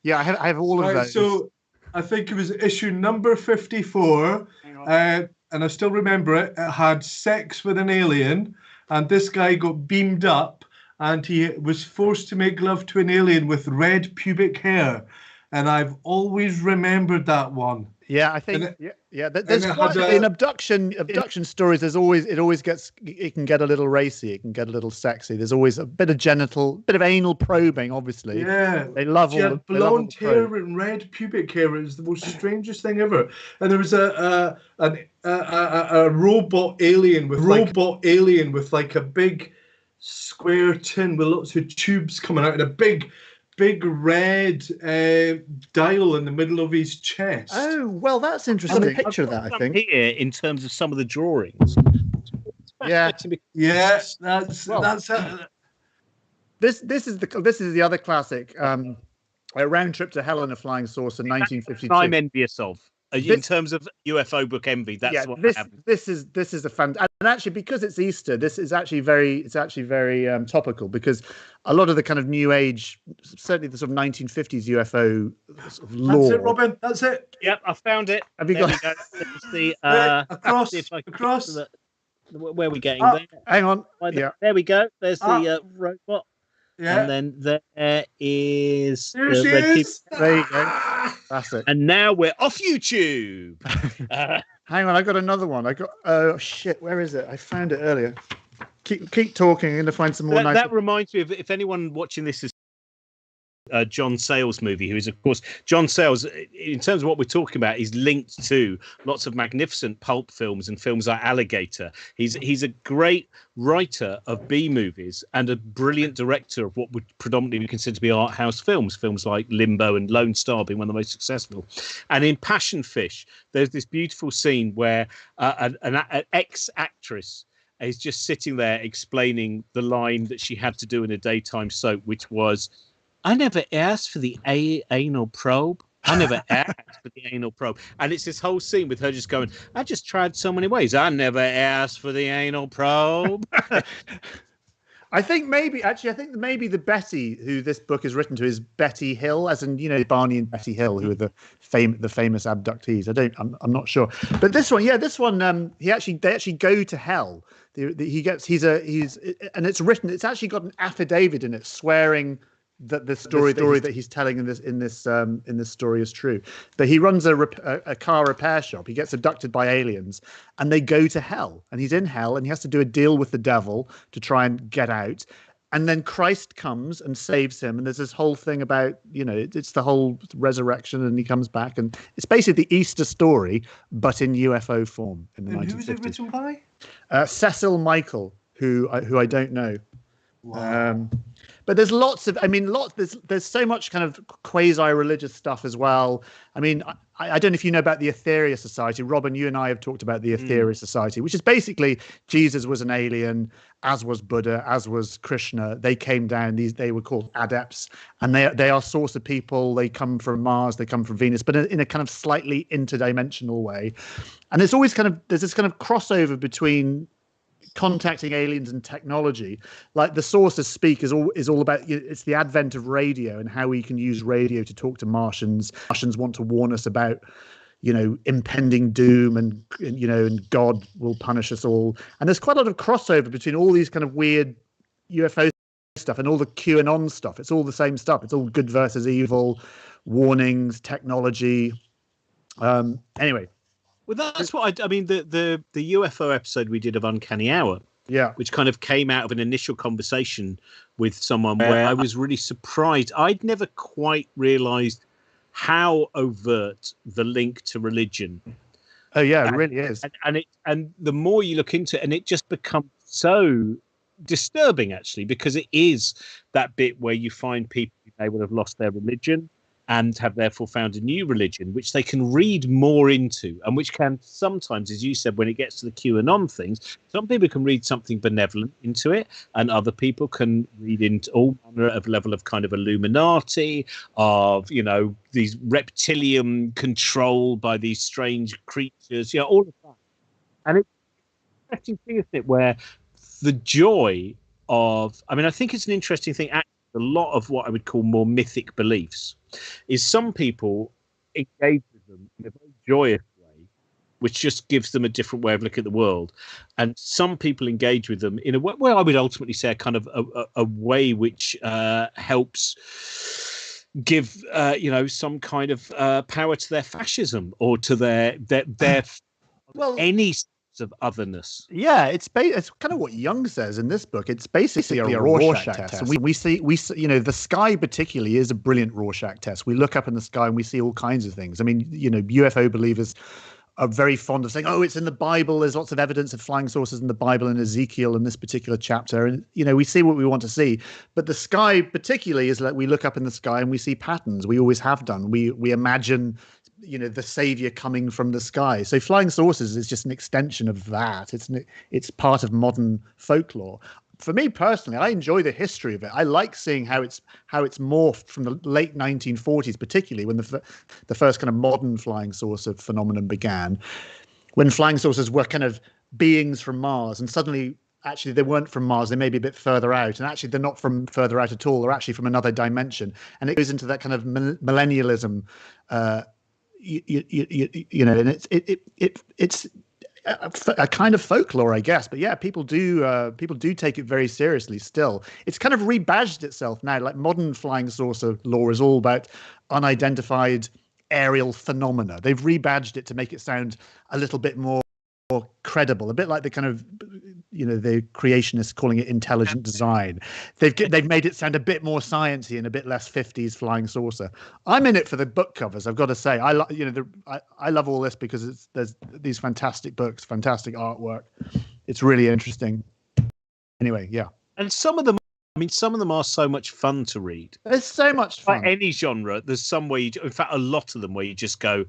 Yeah, I have all of those. So I think it was issue number 54, and I still remember it. It had sex with an alien, and this guy got beamed up, and he was forced to make love to an alien with red pubic hair, and I've always remembered that one. Yeah, I think There's quite in abduction stories. It can get a little racy. It can get a little sexy. There's always a bit of anal probing. Obviously, yeah, they love she had blonde hair and red pubic hair. It was the most strangest thing ever. And there was a robot alien with like a big square tin with lots of tubes coming out, and a big red dial in the middle of his chest. Oh, well, that's interesting. A picture of that, I think. Here, in terms of some of the drawings. Yeah. That's This is the other classic. A Round Trip to Hell in a Flying Saucer, 1952. I'm envious of. In terms of UFO book envy, that's what happened. This is a fun, and actually because it's Easter, this is actually very topical, because a lot of the kind of new age, certainly the sort of 1950s UFO sort of lore. That's it, Robin. That's it. Yep, I found it. Have you got across? Where are we getting there? Hang on. There we go. There's the robot. Yeah. And then there is there she is. There you go. That's it. And now we're off YouTube. Hang on, I got another one. Oh shit, where is it? I found it earlier. Keep talking. I'm going to find some more. That reminds me of, if anyone watching this is John Sayles movie, who is, of course, John Sayles, in terms of what we're talking about, is linked to lots of magnificent pulp films and films like Alligator. He's a great writer of B movies and a brilliant director of what would predominantly be considered to be art house films like Limbo and Lone Star being one of the most successful. And in Passion Fish, there's this beautiful scene where an ex-actress is just sitting there explaining the line that she had to do in a daytime soap, which was, "I never asked for the anal probe. I never asked for the anal probe." And it's this whole scene with her just going, "I just tried so many ways. I never asked for the anal probe." I think maybe the Betty who this book is written to is Betty Hill, as in, Barney and Betty Hill, who are the famous abductees. I'm not sure, but this one, they actually go to hell. And it's written. It's actually got an affidavit in it swearing that the story that he's telling in this story is true. But he runs a car repair shop. He gets abducted by aliens, and they go to hell. And he's in hell, and he has to do a deal with the devil to try and get out. And then Christ comes and saves him. And there's this whole thing about, it's the whole resurrection, and he comes back, and it's basically the Easter story, but in UFO form in the 1950s. Who was it written by? Cecil Michael, who I don't know. Wow. But there's there's so much kind of quasi-religious stuff as well. I mean, I don't know if you know about the Etheria Society. Robin, you and I have talked about the Etheria Society, which is basically Jesus was an alien, as was Buddha, as was Krishna. They came down. They were called adepts, and they are source of people. They come from Mars, they come from Venus, but in a kind of slightly interdimensional way. And there's always there's this kind of crossover between contacting aliens and technology. Like the Sources Speak is all about, it's the advent of radio and how we can use radio to talk to Martians. Martians want to warn us about, impending doom and God will punish us all. And there's quite a lot of crossover between all these kind of weird UFO stuff and all the QAnon stuff. It's all the same stuff. It's all good versus evil, warnings, technology. Anyway. Well, that's what I mean. The UFO episode we did of Uncanny Hour, which kind of came out of an initial conversation with someone where I was really surprised. I'd never quite realised how overt the link to religion. Oh yeah, it really is. And the more you look into it, and it just becomes so disturbing, actually, because it is that bit where you find people they would have lost their religion and have therefore found a new religion, which they can read more into, and which can sometimes, as you said, when it gets to the QAnon things, some people can read something benevolent into it, and other people can read into all manner of level of kind of Illuminati, of, these reptilian control by these strange creatures, all of that. And it's an interesting thing, isn't it, where the joy of, I think it's an interesting thing, actually, a lot of what I would call more mythic beliefs is some people engage with them in a very joyous way, which just gives them a different way of looking at the world. And some people engage with them in a way where I would ultimately say a kind of a way which helps give some kind of power to their fascism or to their well, any sense of otherness. Yeah, it's kind of what Jung says in this book. It's basically a Rorschach test. And we see, the sky particularly is a brilliant Rorschach test. We look up in the sky and we see all kinds of things. I mean, UFO believers are very fond of saying, oh, it's in the Bible. There's lots of evidence of flying saucers in the Bible and Ezekiel in this particular chapter. And, we see what we want to see. But the sky particularly is like we look up in the sky and we see patterns. We always have done. We imagine, the savior coming from the sky. So flying saucers is just an extension of that. It's part of modern folklore. For me personally, I enjoy the history of it. I like seeing how it's morphed from the late 1940s, particularly when the first kind of modern flying saucer phenomenon began, when flying saucers were kind of beings from Mars, and suddenly actually they weren't from Mars. They may be a bit further out, and actually they're not from further out at all. They're actually from another dimension, and it goes into that kind of millennialism. And it's a kind of folklore, I guess. But yeah, people do take it very seriously still. It's kind of rebadged itself now. Like modern flying saucer lore is all about unidentified aerial phenomena. They've rebadged it to make it sound a little bit more credible, a bit like the kind of, the creationists calling it intelligent design. They've made it sound a bit more sciencey and a bit less 50s flying saucer. I'm in it for the book covers, I've got to say. I love all this because there's these fantastic books, fantastic artwork. It's really interesting. Anyway, yeah. And some of them are so much fun to read. There's so much fun. Like any genre, there's some way in fact, a lot of them where you just go,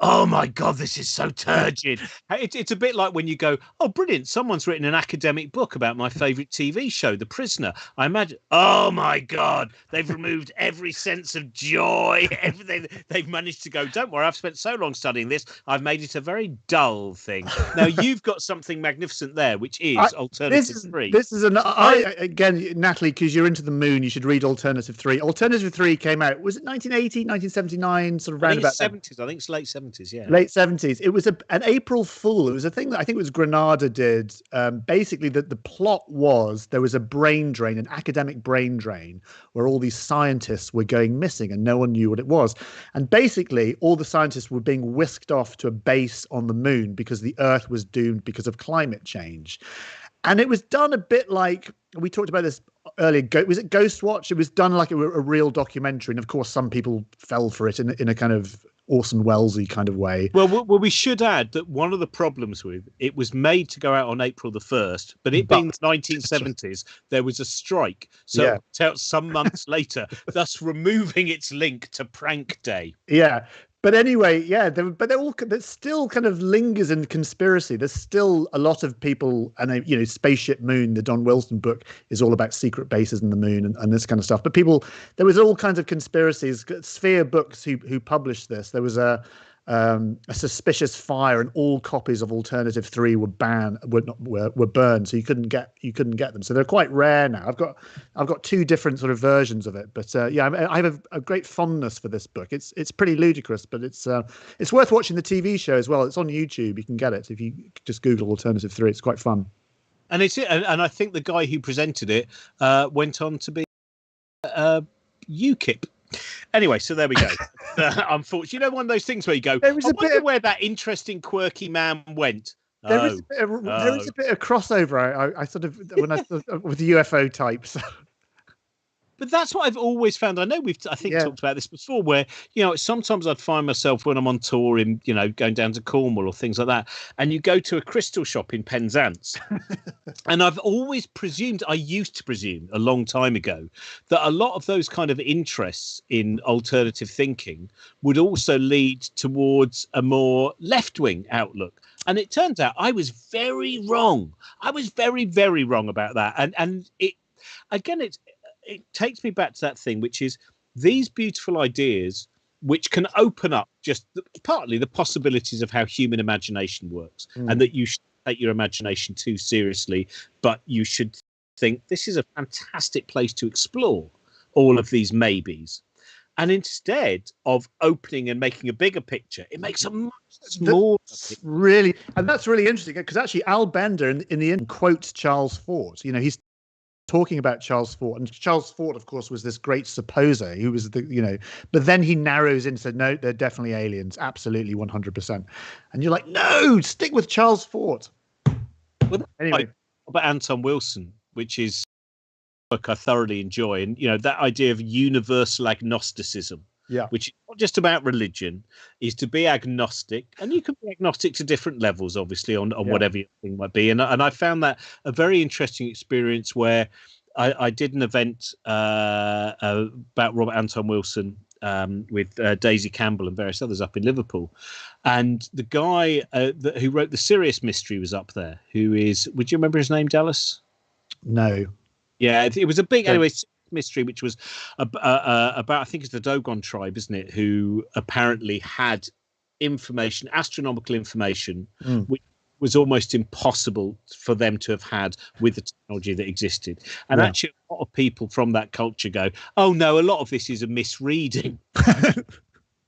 oh my God, this is so turgid. It's a bit like when you go, oh, brilliant, someone's written an academic book about my favorite TV show, The Prisoner. I imagine, oh my God, they've removed every sense of joy, everything. They've managed to go, don't worry, I've spent so long studying this, I've made it a very dull thing. Now, you've got something magnificent there, which is Alternative 3. This is again, Natalie, because you're into the moon, you should read Alternative 3. Alternative 3 came out, was it 1980, 1979, sort of round about 70s. I think it's late 70s, yeah. Late 70s. It was an April Fool. It was a thing that I think it was Granada did. Basically, the plot was there was a brain drain, an academic brain drain, where all these scientists were going missing and no one knew what it was. And basically, all the scientists were being whisked off to a base on the moon because the Earth was doomed because of climate change. And it was done a bit like, we talked about this earlier, was it Ghostwatch? It was done like a real documentary. And of course, some people fell for it in a kind of Orson Welles-y kind of way. Well, we should add that one of the problems with it was made to go out on April the 1st, but being the 1970s, there was a strike. So it's out some months later, thus removing its link to Prank Day. Yeah. But anyway, yeah, that still kind of lingers in conspiracy. There's still a lot of people, and Spaceship Moon, the Don Wilson book, is all about secret bases in the moon and this kind of stuff. But there was all kinds of conspiracies. Sphere Books, who published this, there was a suspicious fire, and all copies of Alternative 3 were burned, so you couldn't get them. So they're quite rare now. I've got two different sort of versions of it, but I have a great fondness for this book. It's pretty ludicrous, but it's worth watching the TV show as well. It's on YouTube. You can get it if you just Google Alternative 3. It's quite fun. And and I think the guy who presented it went on to be UKIP. Anyway, so there we go. Unfortunately, one of those things where you go, I wonder where that interesting, quirky man went. There is a bit of crossover. I sort of when I with the UFO types. But that's what I've always found. I know I think talked about this before, where sometimes I'd find myself when I'm on tour in going down to Cornwall or things like that, and you go to a crystal shop in Penzance, and I've always presumed, I used to presume a long time ago, that a lot of those kind of interests in alternative thinking would also lead towards a more left-wing outlook. And it turns out I was very wrong. I was very, very wrong about that. And it takes me back to that thing, which is these beautiful ideas, which can open up just partly the possibilities of how human imagination works, and that you should take your imagination too seriously, but you should think this is a fantastic place to explore all of these maybes. And instead of opening and making a bigger picture, it makes a much smaller picture. Really, and that's really interesting because actually Al Bender in the end quotes Charles Fort. He's talking about Charles Fort, and Charles Fort, of course, was this great supposer who was but then he narrows in and said, no, they're definitely aliens, absolutely 100%. And you're like, no, stick with Charles Fort. Well, anyway, about Anton Wilson, which is book I thoroughly enjoy, and that idea of universal agnosticism, which is not just about religion, is to be agnostic, and you can be agnostic to different levels, obviously, on whatever your thing might be. And I found that a very interesting experience where I did an event about Robert Anton Wilson with Daisy Campbell and various others up in Liverpool, and the guy who wrote the Sirius Mystery was up there. Would you remember his name, Dallas? No. Yeah, it was a big mystery, which was about, I think it's the Dogon tribe, isn't it? Who apparently had information, astronomical information, which was almost impossible for them to have had with the technology that existed. And actually, a lot of people from that culture go, "Oh no, a lot of this is a misreading."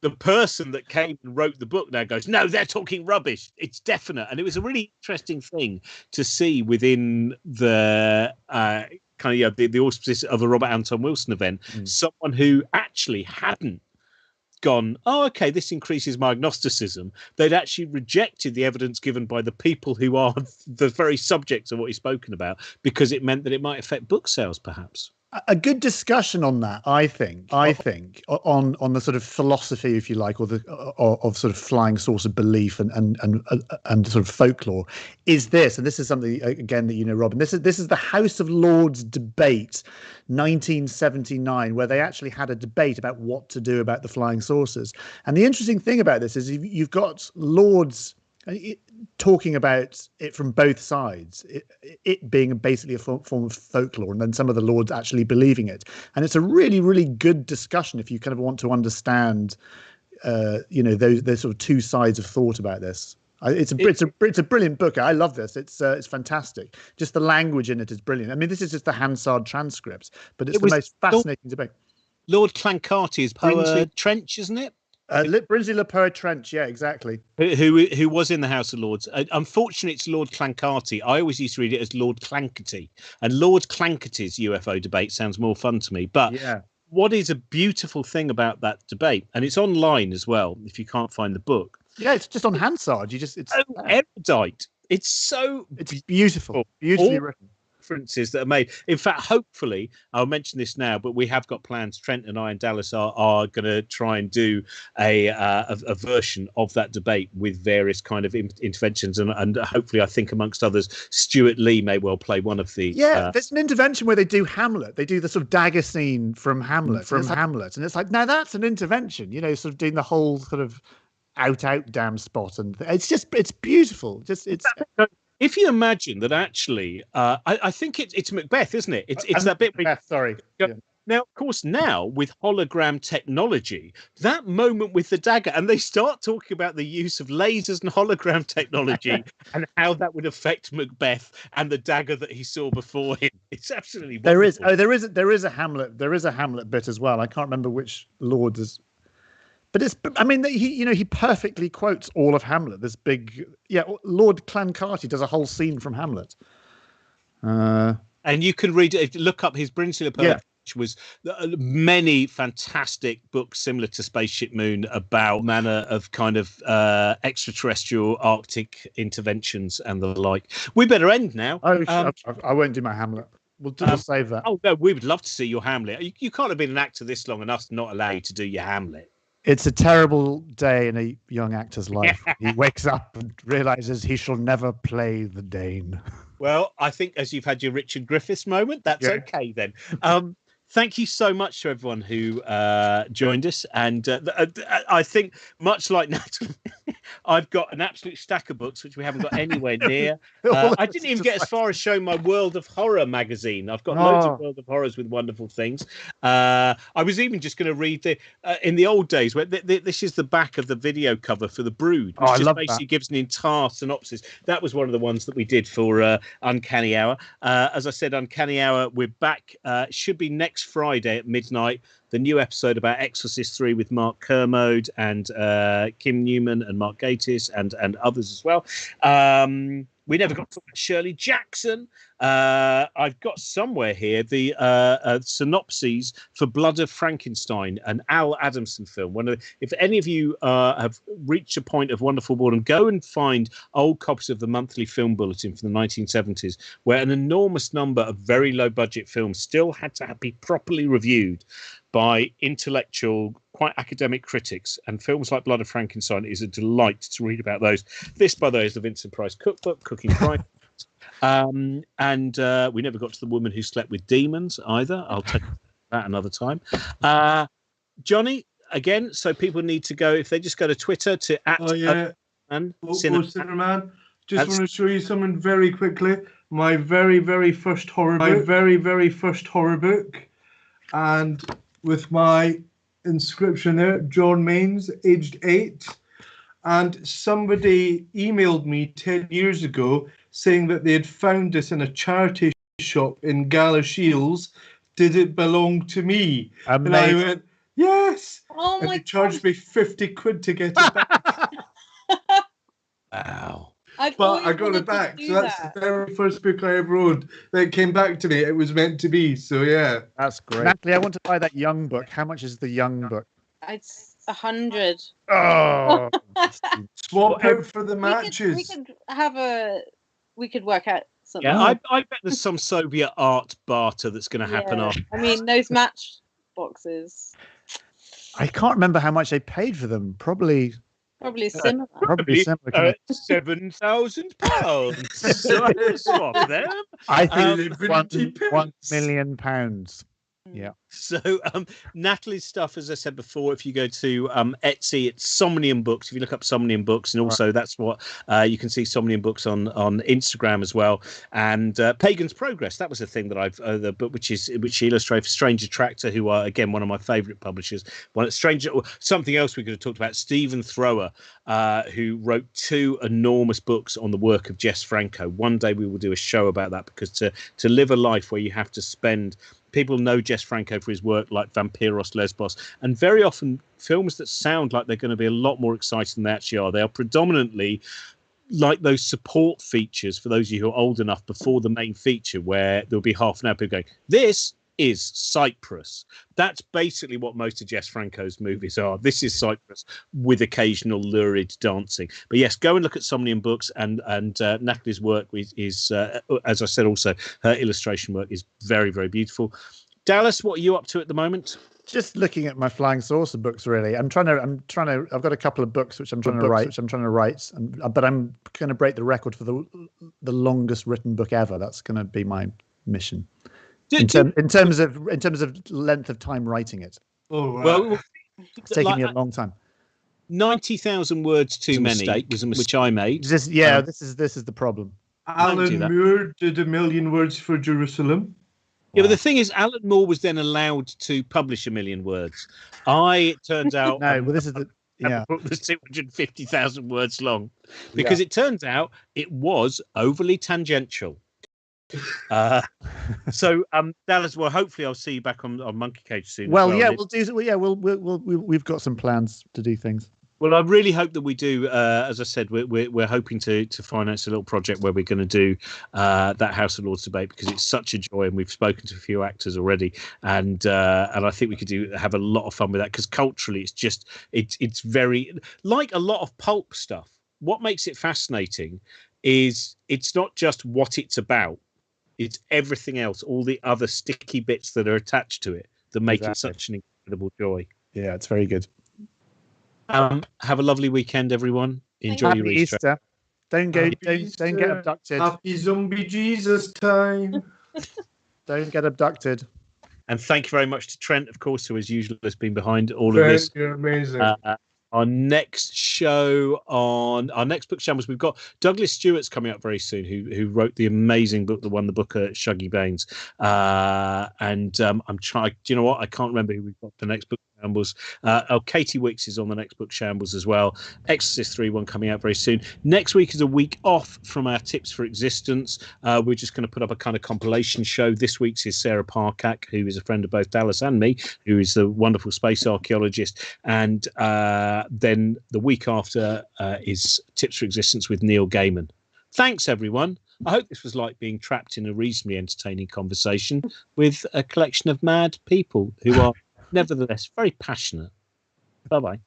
The person that came and wrote the book now goes, "No, they're talking rubbish. It's definite." And it was a really interesting thing to see within the the auspices of a Robert Anton Wilson event, someone who actually hadn't gone, "Oh, okay, this increases my agnosticism." They'd actually rejected the evidence given by the people who are the very subjects of what he's spoken about, because it meant that it might affect book sales, perhaps. A good discussion on that, I think, on the sort of philosophy, if you like, or the of sort of flying saucer belief and sort of folklore, is this, and this is something again that Robin. This is the House of Lords debate, 1979, where they actually had a debate about what to do about the flying saucers. And the interesting thing about this is you've got lords talking about it from both sides, it being basically a form of folklore, and then some of the lords actually believing it. And it's a really, really good discussion if you kind of want to understand, those sort of two sides of thought about this. It's a brilliant book. I love this. It's fantastic. Just the language in it is brilliant. I mean, this is just the Hansard transcripts, but it's the most fascinating debate. Lord Clancarty is Poa Trench, isn't it? Brinsley Le Poer Trench, yeah, exactly. Who was in the House of Lords. Unfortunately, it's Lord Clancarty. I always used to read it as Lord Clancarty. And Lord Clancarty's UFO debate sounds more fun to me. But what is a beautiful thing about that debate, and it's online as well, if you can't find the book. Yeah, it's just on Hansard. It's so erudite. It's beautiful. Beautifully written. That are made. In fact, hopefully, I'll mention this now, but we have got plans. Trent and I and Dallas are going to try and do a version of that debate with various kind of interventions, and hopefully, I think amongst others, Stuart Lee may well play one of the. There's an intervention where they do Hamlet. They do the sort of dagger scene from Hamlet, and it's like, now that's an intervention. Sort of doing the whole sort of out damn spot, and it's beautiful. If you imagine that, actually, I think it's Macbeth, isn't it? It's that bit. Macbeth, sorry. Now, of course, with hologram technology, that moment with the dagger, and they start talking about the use of lasers and hologram technology and how that would affect Macbeth and the dagger that he saw before him. It's absolutely wonderful. There is a Hamlet bit as well. I can't remember which lord is. But he perfectly quotes all of Hamlet. This big, Lord Clancarty does a whole scene from Hamlet. And you can read it. Look up his Brinsley Le Poer, which was many fantastic books similar to Spaceship Moon about manner of kind of extraterrestrial Arctic interventions and the like. We better end now. I won't do my Hamlet. We'll save that. Oh no, we would love to see your Hamlet. You can't have been an actor this long and us not allow you to do your Hamlet. It's a terrible day in a young actor's life. He wakes up and realizes he shall never play the Dane. Well, I think as you've had your Richard Griffiths moment, that's okay then. Thank you so much to everyone who joined us. And I think, much like Natalie, I've got an absolute stack of books, which we haven't got anywhere near. I didn't even get as far as showing my World of Horror magazine. I've got loads of World of Horrors with wonderful things. I was even just going to read in the old days, where this is the back of the video cover for The Brood, which just basically gives an entire synopsis. That was one of the ones that we did for Uncanny Hour. As I said, Uncanny Hour, we're back. Should be next Friday at midnight. the new episode about Exorcist 3 with Mark Kermode and Kim Newman and Mark Gatiss and others as well. We never got to talk about Shirley Jackson. I've got somewhere here the synopses for Blood of Frankenstein, an Al Adamson film. If any of you have reached a point of wonderful boredom, go and find old copies of the Monthly Film Bulletin from the 1970s, where an enormous number of very low-budget films still had to be properly reviewed by intellectual, quite academic critics, and films like Blood of Frankenstein is a delight to read about those. This, by the way, is the Vincent Price cookbook, Cooking Price. And we never got to The Woman Who Slept with Demons either. I'll take that another time. Johnny, again, so people need to go, if they just go to Twitter to Cinemaman. Just want to show you something very quickly. My very first horror book. And with my inscription there, John Maines, aged 8. And somebody emailed me 10 years ago saying that they had found this in a charity shop in Galashiels. Did it belong to me? And I went, yes. Oh my! And they charged me 50 quid to get it back. Wow. But I got it back. So that's the very first book I ever owned. That came back to me. It was meant to be. So yeah. That's great. Natalie, I want to buy that Young book. How much is the Young book? It's 100. Oh. Swap it for the matches. We could work out something. Yeah, I bet there's some Soviet art barter that's going to happen after. I mean, those match boxes. I can't remember how much they paid for them. Probably similar. Probably similar. £7,000. So I swap them. I think £1 million. Yeah. So Natalie's stuff, as I said before, if you go to Etsy, it's Somnium Books. If you look up Somnium Books, and also that's what you can see Somnium Books on Instagram as well. And Pagan's Progress, that was a thing that I've the book which she illustrated for Strange Attractor, who are again one of my favourite publishers. Something else we could have talked about, Stephen Thrower, who wrote 2 enormous books on the work of Jess Franco. One day we will do a show about that, because to live a life where you have to spend. People know Jess Franco for his work like Vampiros, Lesbos, and very often films that sound like they're going to be a lot more exciting than they actually are. They are predominantly like those support features for those of you who are old enough before the main feature, where there'll be half an hour people going, this is Cyprus. That's basically what most of Jess Franco's movies are. This is Cyprus with occasional lurid dancing. But yes, go and look at Somnium Books, and Natalie's work is as I said, also her illustration work is very, very beautiful. Dallas, what are you up to at the moment? Just looking at my Flying Saucer books, really. I've got a couple of books which I'm trying to write, but I'm going to break the record for the longest written book ever. That's going to be my mission. In terms of length of time writing it. Oh, right. Well, it's taken me a long time. 90,000 words too many was a mistake which I made. This is the problem. Alan Moore did 1,000,000 words for Jerusalem. Yeah, but the thing is, Alan Moore was then allowed to publish 1,000,000 words. It turns out this is the book was 250,000 words long, because it turns out it was overly tangential. So Dallas, well, hopefully I'll see you back on Monkey Cage soon. We've got some plans to do things. Well, I really hope that we do. As I said, we're hoping to finance a little project where we're going to do that House of Lords debate, because it's such a joy, and we've spoken to a few actors already, and I think we could have a lot of fun with that, because culturally it's very like a lot of pulp stuff. What makes it fascinating is it's not just what it's about. It's everything else, all the other sticky bits that are attached to it that make it such an incredible joy. Yeah, it's very good. Have a lovely weekend, everyone. Enjoy your Easter. Don't get abducted. Happy zombie Jesus time. Don't get abducted. And thank you very much to Trent, of course, who as usual has been behind all of this. You're amazing. Our next book shambles, we've got Douglas Stewart's coming up very soon, who wrote the amazing book that won the Booker, Shuggy Baines. I'm trying. Do you know what? I can't remember who we've got for the next book. Shambles. Katie Wicks is on the next book Shambles as well. Exorcist 3 one coming out very soon. Next week is a week off from our Tips for Existence. We're just going to put up a kind of compilation show. This week's is Sarah Parkak, who is a friend of both Dallas and me, who is the wonderful space archaeologist. And then the week after is Tips for Existence with Neil Gaiman. Thanks, everyone. I hope this was like being trapped in a reasonably entertaining conversation with a collection of mad people who are nevertheless very passionate. Bye-bye.